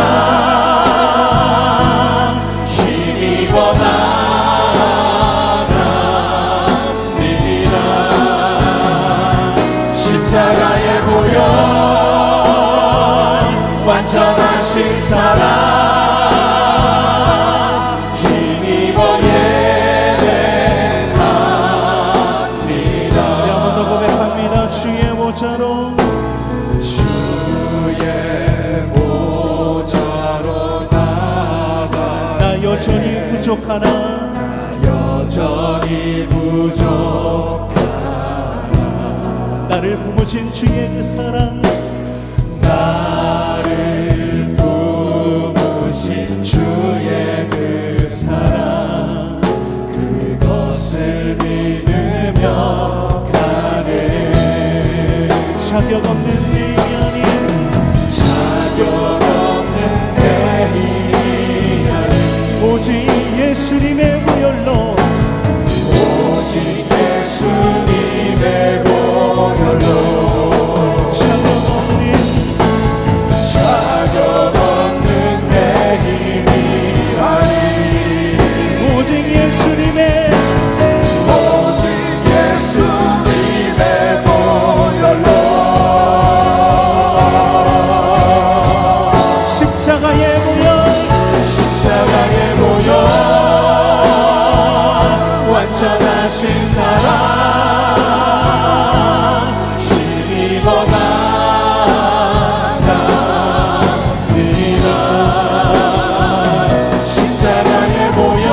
힘입어 나갑니다. 십자가의 보혈 완전하신 사랑 힘입어 예배합니다. 한 번 더 고백합니다. 주의 보좌로 주의 보좌로 나가 나 여전히 부족하나. 여전히 부족하나. 나를 품으신 주의 그 사랑 나를 품으신 주의 그 사랑 그것을 믿으며 가네. 자격 없는 내 인연이 자격 없는 내 힘이 아니 오직 예수님의 보혈로. 오직 예수님의 보혈로. 자격 없는 내 힘이 아니 오직 예수님의 보혈로. 십자가의 보혈 십자가의 보혈 완전하신 사랑 힘입어 나갑니다. 십자가의 보혈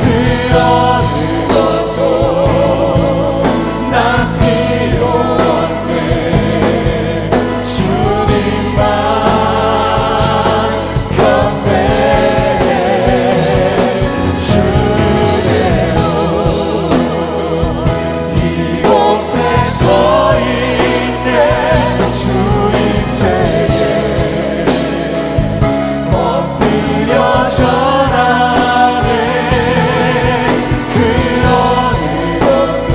그 어느 것도 난 필요 없네. 주님만 경배해. 주대로 이곳에 서 있네. 주님 때에 엎드려 전하네. 그 어느 것도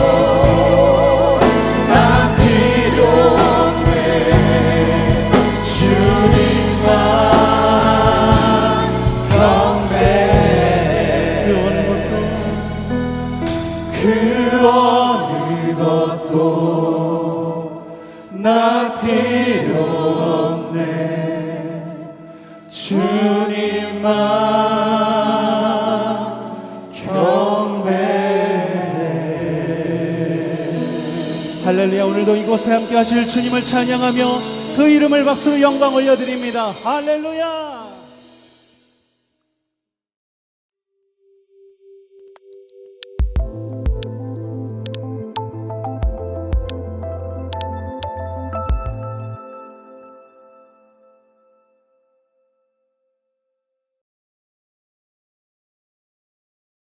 난 필요 없네. 주님만 경배해. 그 어느 것도 나 필요 없네. 주님만 경배해. 할렐루야. 오늘도 이곳에 함께 하실 주님을 찬양하며 그 이름을 박수로 영광 올려드립니다. 할렐루야.